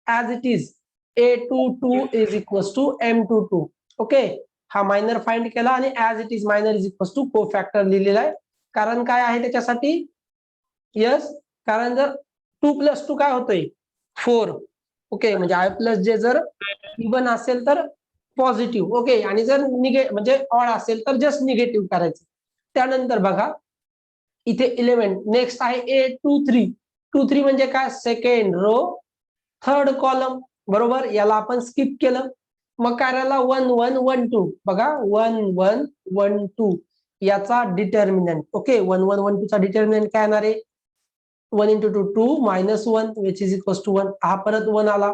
as it is A22 is equals to M22. Okay, हा मायनर फाइंड केला आणि as it is minor is equals to cofactor लिहिलेला आहे. कारण काय आहे त्याच्यासाठी, यस, कारण जर 2 + 2 काय होतोय 4. ओके, म्हणजे I + J जर इवन असेल तर पॉझिटिव्ह, ओके, आणि जर म्हणजे ऑड असेल तर जस्ट निगेटिव्ह करायचं. त्यानंतर बघा इथे 11 नेक्स्ट आहे A23. 23 म्हणजे काय, सेकंड रो थर्ड कॉलम, बरोबर, याला आपण स्किप केलं. मग काय राहिला 1 1 1 2, बघा 1 1 1 2 याचा डिटर्मिनंट. ओके, 1 1 1 2 चा डिटर्मिनंट काय येणार आहे, 1 × 2 2 -1 विच इज इक्वल्स टू 1. हा परत 1 आला.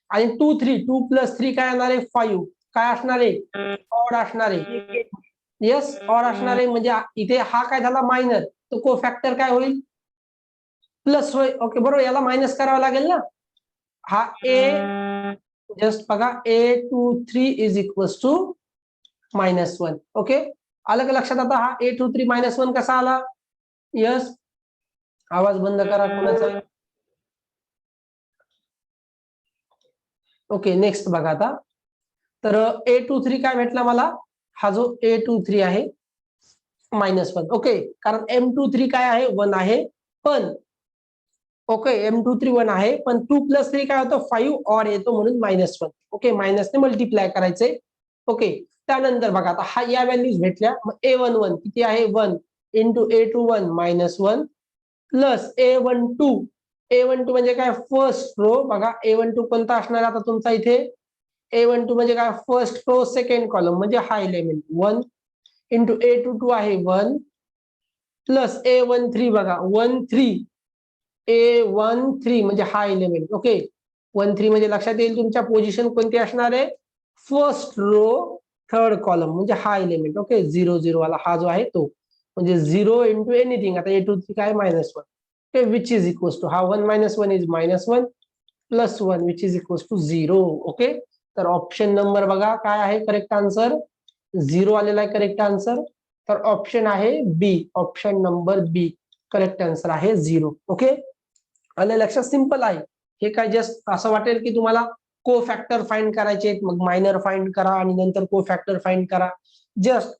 आणि 2 3 2 + 3 काय येणार आहे 5. काय असणार आहे, ऑड असणार आहे. येस, ऑड असणार आहे, म्हणजे इथे हा काय झाला मायनर, तो कोफॅक्टर काय होईल, प्लस होईल. ओके, बरोबर, याला मायनस करावा लागेल ना. हा ए, जस्ट बघा A23 is equals to -1. Okay, आलं का लक्षात आता, हा A23 -1 कसा आला. यस, आवाज बंद करा कोणाचा. ओके, नेक्स्ट बघा आता, तर A23 काय भेटला मला, हा जो A23 आहे -1. ओके, कारण M23 काय आहे 1 आहे, पण ओके M23 1 आहे, पण 2 + 3 काय होतं 5 ऑड येतो, म्हणून -1. ओके, मायनसने मल्टिप्लाय करायचे. ओके, त्यानंतर बघा आता हा या व्हॅल्यूज भेटल्या. मग A11 किती आहे 1 × A21 -1 प्लस A12. A12 म्हणजे काय, फर्स्ट रो. बघा A12 कोणता असणार आता तुमचा इथे, A12 म्हणजे काय, फर्स्ट रो सेकंड कॉलम, म्हणजे हा एलिमेंट 1 × A22 आहे 1 प्लस A13 बघा 13 A13 म्हणजे हा एलिमेंट. ओके, 13 म्हणजे लक्षात येईल तुमच्या पोझिशन कोणती असणार आहे, फर्स्ट रो थर्ड कॉलम, म्हणजे हा एलिमेंट. ओके, 0 0 वाला हा जो आहे तो, म्हणजे 0 × एनिथिंग. आता A23 काय -1. Okay, which is equals to, हा 1 - 1 is -1 plus 1 which is equals to 0. Okay, तर ऑप्शन नंबर बघा काय आहे करेक्ट आन्सर, 0 आलेला आहे करेक्ट आन्सर. तर ऑप्शन आहे बी, ऑप्शन नंबर बी करेक्ट आन्सर आहे 0. ओके, आलं लक्षात, सिंपल आहे हे. काय जस्ट असं वाटेल की तुम्हाला को फॅक्टर फाइंड करायचे, मग मायनर फाइंड करा आणि नंतर को फॅक्टर फाइंड करा. जस्ट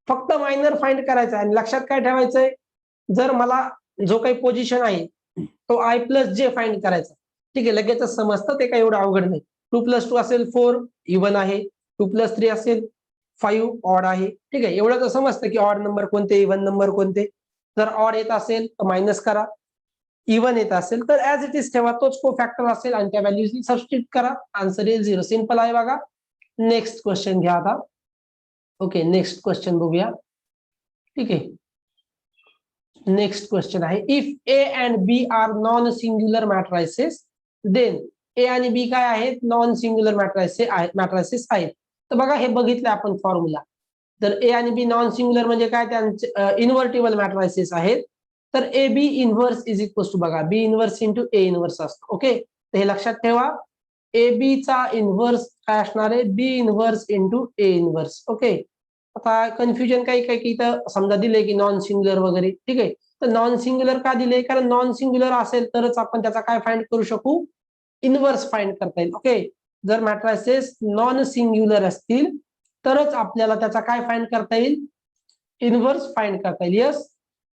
फक्त मायनर फाइंड करायचं आणि लक्षात काय ठेवायचंय, जर मला जो काही पोझिशन आहे तो I + J फाइंड करायचा, ठीक आहे, लगेचच समजतं, ते काही एवढं अवघड नाही. 2 + 2 असेल 4 इव्हन आहे, 2 + 3 असेल 5 ऑड आहे, ठीक आहे, एवढं तर समजतं की ऑड नंबर कोणते, इव्हन नंबर कोणते. जर ऑड येत असेल तर मायनस करा, इव्हन येत असेल तर ऍज इट इज ठेवा, तोच को फॅक्टर असेल आणि त्या व्हॅल्यूजनी सबस्टिट्यूट करा, आन्सर येईल 0. सिंपल आहे बघा. नेक्स्ट क्वेश्चन घ्या आता. ओके, नेक्स्ट क्वेश्चन बघूया. ठीक आहे, नेक्स्ट क्वेश्चन आहे, if A and B are non singular matrices, then A आणि बी काय आहेत, नॉन सिंग्युलर मॅट्रायसेस आहेत. तर बघा हे बघितलं आपण फॉर्म्युला. तर ए आणि बी नॉन सिंग्युलर म्हणजे काय, त्यांचे इन्व्हर्टिबल मॅट्रायसेस आहेत. तर A B inverse is equals to, बघा बी इन्व्हर्स × ए इन्व्हर्स असतो. ओके, तर हे लक्षात ठेवा, ए बी चा इन्व्हर्स काय असणार आहे, बी इन्व्हर्स × ए इन्व्हर्स. ओके, आता कन्फ्युजन काही काही की इथं समजा दिले की नॉन सिंग्युलर वगैरे, ठीक आहे, तर नॉन सिंग्युलर का दिले, कारण नॉन सिंग्युलर असेल तरच आपण त्याचा काय फाइंड करू शकू, इन्व्हर्स फाइंड करता येईल. ओके, जर मॅट्रायसेस नॉन सिंग्युलर असतील तरच आपल्याला त्याचा काय फाइंड करता येईल, इन्व्हर्स फाइंड करता येईल. यस,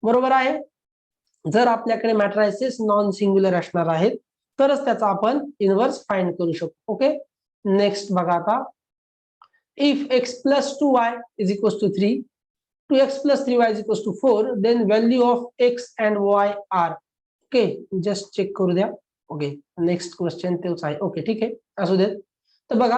बरोबर आहे. जर आपल्याकडे मॅट्रायसेस नॉन सिंग्युलर असणार आहेत तरच त्याचा आपण इन्व्हर्स फाइंड करू शकतो. ओके, नेक्स्ट बघा आता, if x + 2y is equals to 3, 2x + 3y is equals to 4, then value of x and y are. Okay, just check करू द्या. ओके, नेक्स्ट क्वेश्चन तेच आहे. ओके, ठीक आहे, असू देत. तर बघा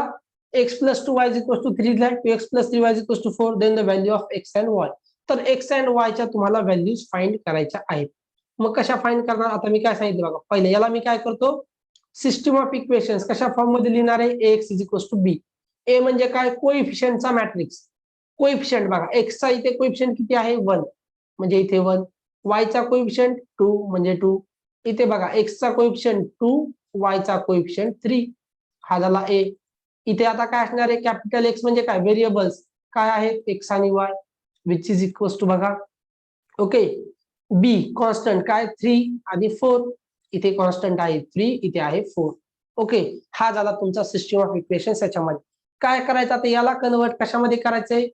x + 2y is equals to 3 दिलाय, 2x + 3y is equals to 4, then the value of x and y. तर x and y च्या तुम्हाला व्हॅल्यूज फाइंड करायच्या आहेत. मग कशा फाइंड करणार, आता मी काय सांगितलं बघा, पहिले याला मी काय करतो, सिस्टम ऑफ इक्वेशन्स कशा फॉर्म मध्ये लिहिणार आहे, ax is equals to b. ए म्हणजे काय, कोइफिशियंटचा मॅट्रिक्स. कोइफिशियंट बघा, एक्सचा इथे कोइफिशियंट किती आहे 1, म्हणजे इथे 1. वायचा कोइफिशियंट 2 म्हणजे 2. इथे बघा एक्सचा कोइफिशियंट 2, वायचा कोइफिशियंट 3, हा झाला ए. इथे आता काय असणार आहे, कॅपिटल एक्स म्हणजे काय, व्हेरिएबल्स काय आहेत, एक्स आणि y. Which is equals to बघा ओके बी कॉन्स्टंट काय 3 आणि 4 इथे कॉन्स्टंट आहे 3 इथे आहे 4 ओके हा झाला तुमचा सिस्टम ऑफ इक्वेशन याच्यामध्ये काय करायचं आता याला कन्वर्ट कशामध्ये करायचंय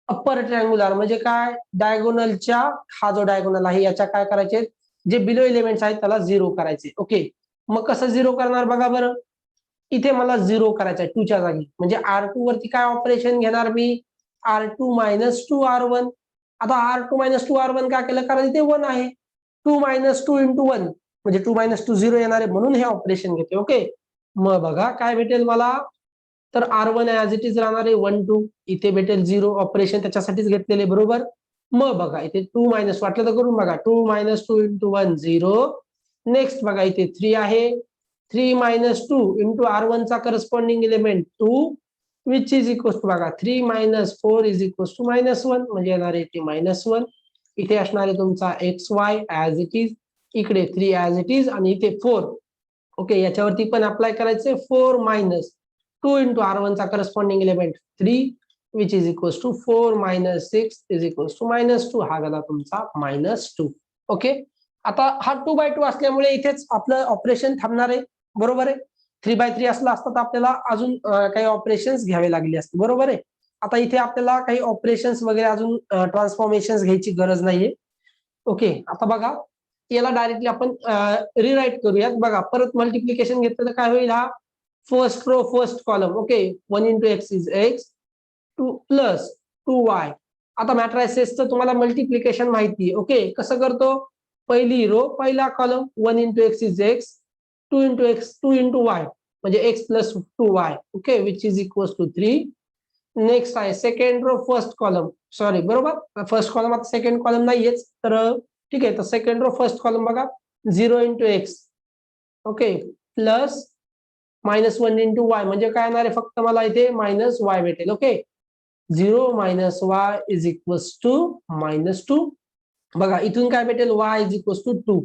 अप्पर ट्रायंगुलर म्हणजे काय डायगोनलच्या हा जो डायगोनल आहे याच्या काय करायचे जे बिलो एलिमेंट्स आहेत त्याला 0 करायचे ओके मग कसं 0 करणार बघा बरं इथे मला 0 करायचं आहे 2 च्या जागी म्हणजे R2 वरती काय ऑपरेशन घेणार मी R2 मायनस 2R1 आता R2 मायनस 2R1 काय केलं कारण इथे 1 आहे 2 मायनस 2 इंटू 1 म्हणजे 2 मायनस 2 0 येणार आहे म्हणून हे ऑपरेशन घेते ओके मग बघा काय भेटेल मला तर R1 ऍज इट इज राहणार आहे 1 2 इथे भेटेल 0 ऑपरेशन त्याच्यासाठीच घेतलेले बरोबर मग बघा इथे 2 मायनस वाटलं तर करून बघा 2 मायनस 2 इंटू 1 0 नेक्स्ट बघा इथे 3 आहे 3 मायनस 2 इंटू R1 चा corresponding element 2 which is equals to बघा 3 मायनस 4 इज इक्वल्स टू -1 म्हणजे येणार आहे ते -1 इथे असणार आहे तुमचा XY ऍज इट इज इकडे 3 ऍज इट इज आणि इथे 4 ओके याच्यावरती पण अप्लाय करायचे 4 मायनस 2 इंटू R1 चा corresponding element 3 which is equals to 4 minus 6 is equals to -2 हा झाला तुमचा -2 ओके आता हा 2/2 असल्यामुळे इथेच आपलं ऑपरेशन थांबणार आहे बरोबर आहे 3/3 असला असता तर आपल्याला अजून काही ऑपरेशन्स घ्यावे लागले असते बरोबर आहे आता इथे आपल्याला काही ऑपरेशन्स वगैरे अजून ट्रान्सफॉर्मेशन घ्यायची गरज नाहीये ओके आता बघा याला डायरेक्टली आपण रिराईट करूयात बघा परत मल्टिप्लिकेशन घेतलं तर काय होईल हा first row first column okay 1 into x is x 2 plus 2y आता मॅट्रायसेसचं तुम्हाला मल्टिप्लिकेशन माहिती आहे ओके कसं करतो पहिली रो पहिला column 1 into x is x 2 into X 2 into Y म्हणजे X plus 2y okay which is equals to 3 next आहे second row first column sorry बरोबर फर्स्ट कॉलम आता सेकंड कॉलम नाहीयेच तर ठीक आहे तर सेकंड रो फर्स्ट कॉलम बघा 0 into x okay plus -1 into Y म्हणजे काय येणार आहे फक्त मला इथे -y भेटेल okay 0 minus y is equals to -2 बघा इथून काय भेटेल y इज इक्वल्स टू 2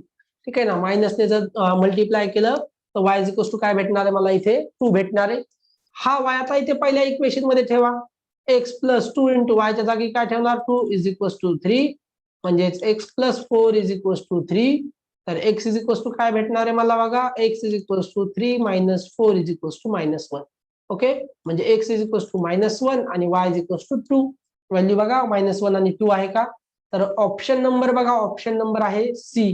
ठीक आहे ना मायनसने जर मल्टिप्लाय केलं तर y इज इक्वल्स टू काय भेटणार आहे मला इथे 2 भेटणार आहे हा y आता इथे पहिल्या इक्वेशन मध्ये ठेवा x प्लस 2 इंटू y च्या जागी काय ठेवणार 2 इज इक्वल्स टू 3 म्हणजेच x plus 4 is equals to 3 तर x इज इक्वल्स टू काय भेटणार आहे मला बघा x is equals to 3 minus 4 is equals to -1 okay म्हणजे x इज इक्वल्स टू -1 आणि y is equals to 2 value बघा -1 आणि 2 आहे का तर ऑप्शन नंबर बघा ऑप्शन नंबर आहे सी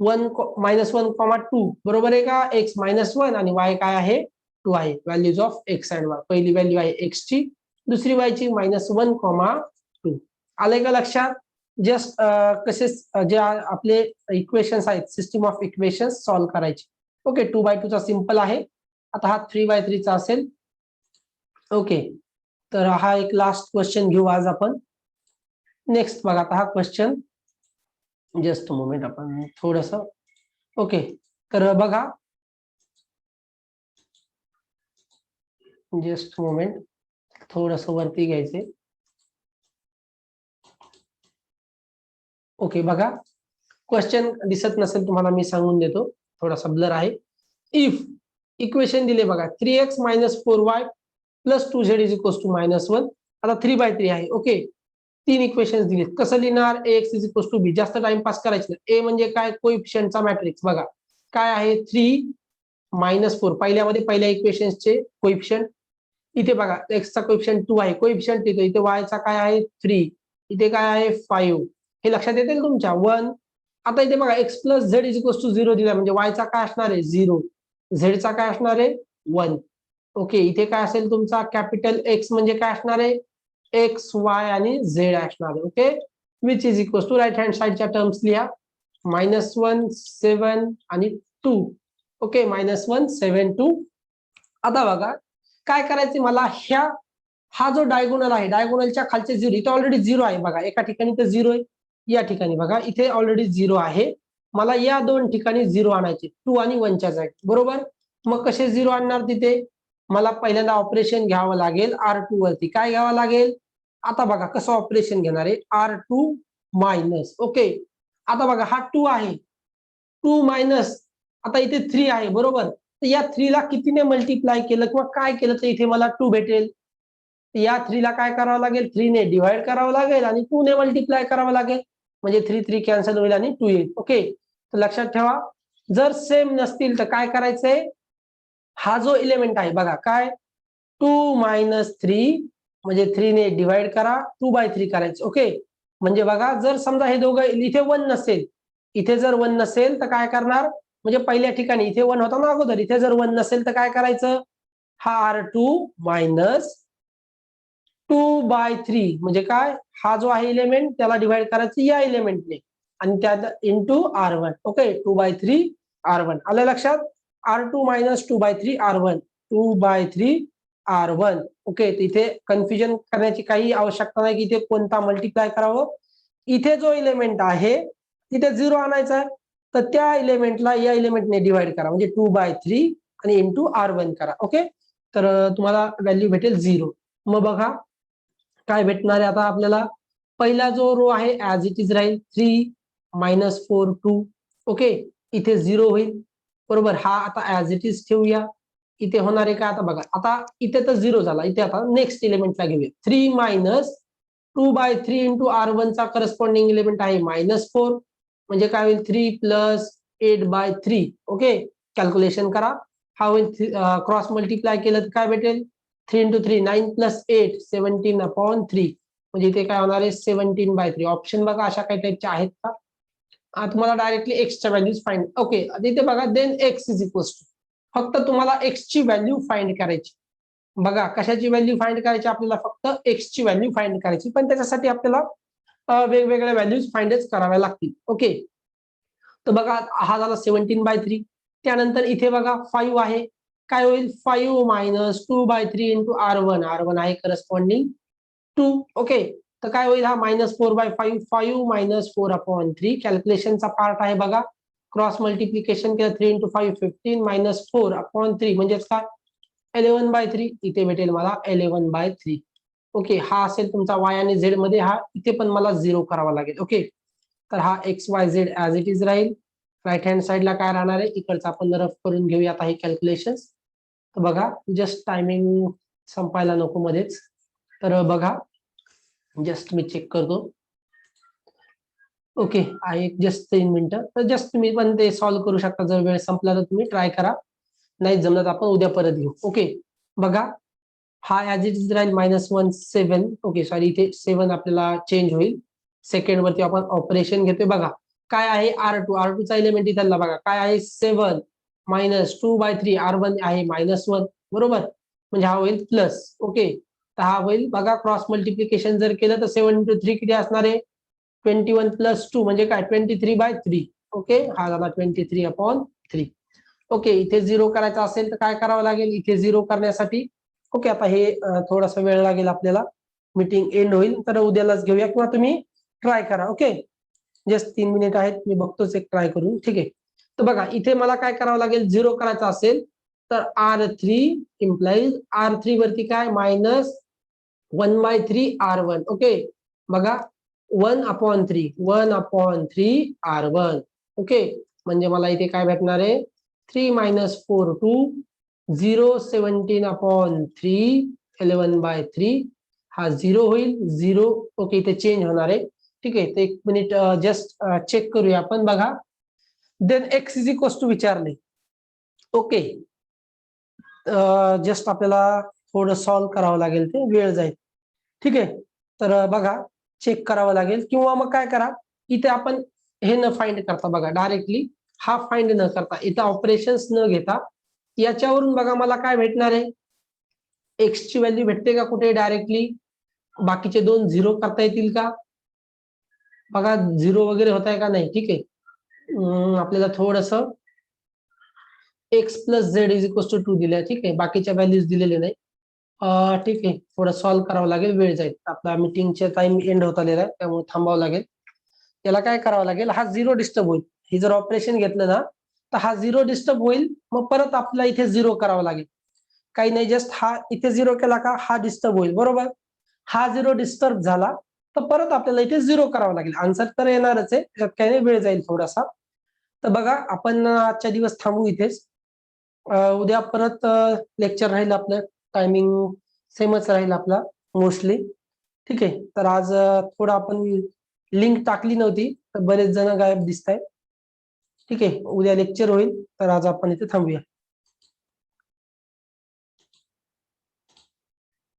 1 -1, 2 बरोबर आहे का x -1 आणि y काय आहे 2 आहे values of x and y पहिली व्हॅल्यू आहे x ची दुसरी y ची -1, 2 आले का लक्षात जस्ट कसे जे आपले इक्वेशन्स आहेत सिस्टम ऑफ इक्वेशन्स सॉल्व्ह करायचे ओके 2/2 चा सिंपल आहे आता हा 3/3 चा असेल ओके तर हा एक लास्ट क्वेश्चन घेऊ आज आपण नेक्स्ट बघा आता हा क्वेश्चन जस्ट मोमेंट आपण थोडस ओके तर बघा जस्ट मोमेंट थोडस वरती घ्यायचे ओके बघा क्वेश्चन दिसत नसेल तुम्हाला मी सांगून देतो थोडासा ब्लर आहे इफ इक्वेशन दिले बघा 3x minus 4y plus 2z is equals to -1 आता 3/3 आहे ओके तीन इक्वेशन्स दिले कसं लिहिणार ax is equals to b जास्त टाइमपास करायचं ए म्हणजे काय कोइफिशियंटचा मॅट्रिक्स बघा काय आहे 3 -4 पहिल्यामध्ये पहिल्या इक्वेशन्सचे कोइफिशियंट इथे बघा x चा कोइफिशियंट 2 आहे कोइफिशियंट इथे y चा काय आहे 3 इथे काय आहे 5 हे लक्षात येतील तुमच्या 1 आता इथे बघा x plus z is equals to 0 दिला म्हणजे y चा काय असणार आहे 0 z चा काय असणार आहे 1 ओके इथे काय असेल तुमचा कॅपिटल x म्हणजे काय असणार आहे एक्स वाय आणि झेड असणार आहे okay which is equals to right hand साइडच्या टर्म्स लिहा -1 7 आणि 2 ओके -1 7 2 आता बघा काय करायचे मला हा जो डायगोनल आहे डायगोनलच्या खालचे 0 इथे ऑलरेडी 0 आहे बघा एका ठिकाणी तर 0 आहे या ठिकाणी बघा इथे ऑलरेडी 0 आहे मला या दोन ठिकाणी 0 आणायचे 2 आणि 1 च्या जागी बरोबर मग कसे 0 आणणार तिथे मला पहिल्यांदा ऑपरेशन घ्यावं लागेल R2 वरती काय घ्यावं लागेल आता बघा कसं ऑपरेशन घेणार आहे R2 मायनस ओके आता बघा हा 2 आहे 2 मायनस आता इथे 3 आहे बरोबर तर या 3 ला कितीने मल्टिप्लाय केलं किंवा काय केलं तर इथे मला 2 भेटेल या 3 ला काय करावं लागेल, 3 ने डिव्हाइड करावं लागेल आणि 2 ने मल्टिप्लाय करावं लागेल, म्हणजे 3 3 कॅन्सल होईल आणि 2 येईल. ओके, तर लक्षात ठेवा जर सेम नसतील तर काय करायचंय, हा जो एलिमेंट आहे बघा काय 2 मायनस 3 म्हणजे 3 ने डिव्हाइड करा 2/3 करायचं. ओके, म्हणजे बघा जर समजा हे दोघं इथे 1 नसेल, इथे जर 1 नसेल तर काय करणार, म्हणजे पहिल्या ठिकाणी इथे 1 होता ना अगोदर, इथे जर 1 नसेल तर काय करायचं, हा R2 मायनस 2/3 म्हणजे काय, हा जो आहे एलिमेंट त्याला डिव्हाइड करायचं या एलिमेंटने आणि त्यात इंटू R1. ओके, 2/3 R1 आलं लक्षात. R2 minus 2/3 R1, 2/3 R1. Okay, तिथे कन्फ्युजन करण्याची काही आवश्यकता नाही की इथे कोणता मल्टिप्लाय करावं. इथे जो एलिमेंट आहे तिथे 0 आणायचा आहे, तर त्या एलिमेंटला या एलिमेंटने डिव्हाइड करा म्हणजे 2/3 आणि इंटू R1 करा. ओके, तर तुम्हाला व्हॅल्यू भेटेल 0. मग बघा काय भेटणार आहे आता आपल्याला, पहिला जो रो आहे ऍज इट इज राहील 3 मायनस 4 2. ओके, इथे 0 होईल बरोबर, हा आता ऍज इट इज ठेवूया. इथे होणार आहे का आता बघा, आता इथे तर 0 झाला, इथे आता नेक्स्ट एलिमेंटला घेऊया 3 मायनस 2/3 इंटू R1 चा करस्पॉन्डिंग एलिमेंट आहे -4 म्हणजे काय होईल 3 प्लस 8/3. ओके, कॅल्क्युलेशन करा, हा होईल क्रॉस मल्टिप्लाय केलं तर काय भेटेल 3 इंटू 3 9 प्लस 8 17/3 म्हणजे इथे काय होणार आहे 17/3. ऑप्शन बघा अशा काही टाईपचे आहेत का, तुम्हाला डायरेक्टली एक्सच्या व्हॅल्यूज फाइंड. ओके, इथे बघा then x is equals to, फक्त तुम्हाला एक्स ची व्हॅल्यू फाइंड करायची. बघा कशाची व्हॅल्यू फाइंड करायची आपल्याला, फक्त एक्स ची व्हॅल्यू फाइंड करायची, पण त्याच्यासाठी आपल्याला वेगवेगळ्या व्हॅल्यूज फाइंडच कराव्या लागतील. ओके, तर बघा हा झाला 17/3. त्यानंतर इथे बघा 5 आहे, काय होईल 5 मायनस 2/3 इंटू R1, R1 आहे करस्पॉन्डिंग 2. ओके, तर काय होईल हा -4/5, 5 मायनस 4/3 कॅल्क्युलेशनचा पार्ट आहे बघा, क्रॉस मल्टिप्लिकेशन केलं 3 इंटू 5 15 मायनस 4/3 म्हणजेच काय 11/3. इथे भेटेल मला 11/3. ओके, हा असेल तुमचा वाय आणि झेड मध्ये, हा इथे पण मला 0 करावा लागेल. ओके, तर हा XYZ ऍज इट इज राहील. राईट हँड साईडला काय राहणार आहे, इकडचं आपण रफ करून घेऊया आता हे कॅल्क्युलेशन. तर बघा जस्ट टायमिंग संपायला नको मध्येच, तर बघा जस्ट मी चेक करतो. ओके, आहे जस्ट 3 मिनिटं, तर जस्ट तुम्ही पण ते सॉल्व्ह करू शकता, जर वेळ संपला तर तुम्ही ट्राय करा, नाही जमलं तर आपण उद्या परत घेऊ. ओके, बघा हा ऍज इट इज राहील -1 7. ओके सॉरी, इथे 7 आपल्याला चेंज होईल, सेकंड वरती आपण ऑपरेशन घेतोय. बघा काय आहे R2 चा एलिमेंट इथे बघा काय आहे 7 मायनस 2/3 R1 आहे -1 बरोबर, म्हणजे हा होईल प्लस. ओके, तर हा होईल बघा क्रॉस मल्टिप्लिकेशन जर केलं तर 7 इंटू 3 किती असणार आहे 21 प्लस 2 म्हणजे काय 23/3. ओके, हा झाला 23/3. ओके, इथे 0 करायचा असेल तर काय करावं लागेल, इथे 0 करण्यासाठी ओके आता हे थोडासा वेळ लागेल आपल्याला, मीटिंग एंड होईल, तर उद्यालाच घेऊया किंवा तुम्ही ट्राय करा. ओके, जस्ट 3 मिनिट आहेत, मी बघतोच एक ट्राय करून. ठीक आहे, तर बघा इथे मला काय करावं लागेल, 0 करायचा असेल तर R3 इम्प्लाइज R3 वरती काय -1/3 R1. ओके, बघा 1/3 R1. ओके, म्हणजे मला इथे काय भेटणार आहे 3 मायनस 4 2 0 17/3 11/3. हा 0 होईल 0. ओके, इथे चेंज होणार आहे. ठीक आहे, तर 1 मिनिट जस्ट चेक करूया आपण. बघा then x is equals to विचारले. ओके, जस्ट आपल्याला थोडं सॉल्व्ह करावं लागेल, ते वेळ जाईल. ठीक आहे, तर बघा चेक करावं लागेल किंवा मग काय करा, इथे आपण हे न फाइंड करता बघा डायरेक्टली हा फाइंड न करता इथं ऑपरेशन्स न घेता याच्यावरून बघा मला काय भेटणार आहे, एक्स ची व्हॅल्यू भेटते का कुठे डायरेक्टली, बाकीचे दोन 0 करता येतील का बघा, 0 वगैरे होत आहे का नाही. ठीक आहे, आपल्याला थोडस x plus z is equal to 2 दिलंय. ठीक आहे, बाकीच्या व्हॅल्यूज दिलेले नाही. ठीक आहे, थोडं सॉल्व्ह करावं लागेल, वेळ जाईल, आपला मीटिंगचा टाइम एंड होत आलेला आहे, त्यामुळे थांबावं लागेल. याला काय करावं लागेल, हा 0 डिस्टर्ब होईल, हे जर ऑपरेशन घेतलं ना तर हा 0 डिस्टर्ब होईल, मग परत आपल्याला इथे 0 करावं लागेल. काही नाही, जस्ट हा इथे 0 केला का हा डिस्टर्ब होईल बरोबर, हा 0 डिस्टर्ब झाला तर परत आपल्याला इथे 0 करावं लागेल. आन्सर तर येणारच आहे, त्यात काही नाही, वेळ जाईल थोडासा. तर बघा आपण आजच्या दिवस थांबू इथेच. उद्या परत लेक्चर राहील आपलं, टायमिंग सेमच राहील आपला. मोस्टली. ठीक आहे, तर आज थोडं आपण लिंक टाकली नव्हती तर बरेच जण गायब दिसत आहे. ठीक आहे, उद्या लेक्चर होईल, तर आज आपण इथे थांबूया.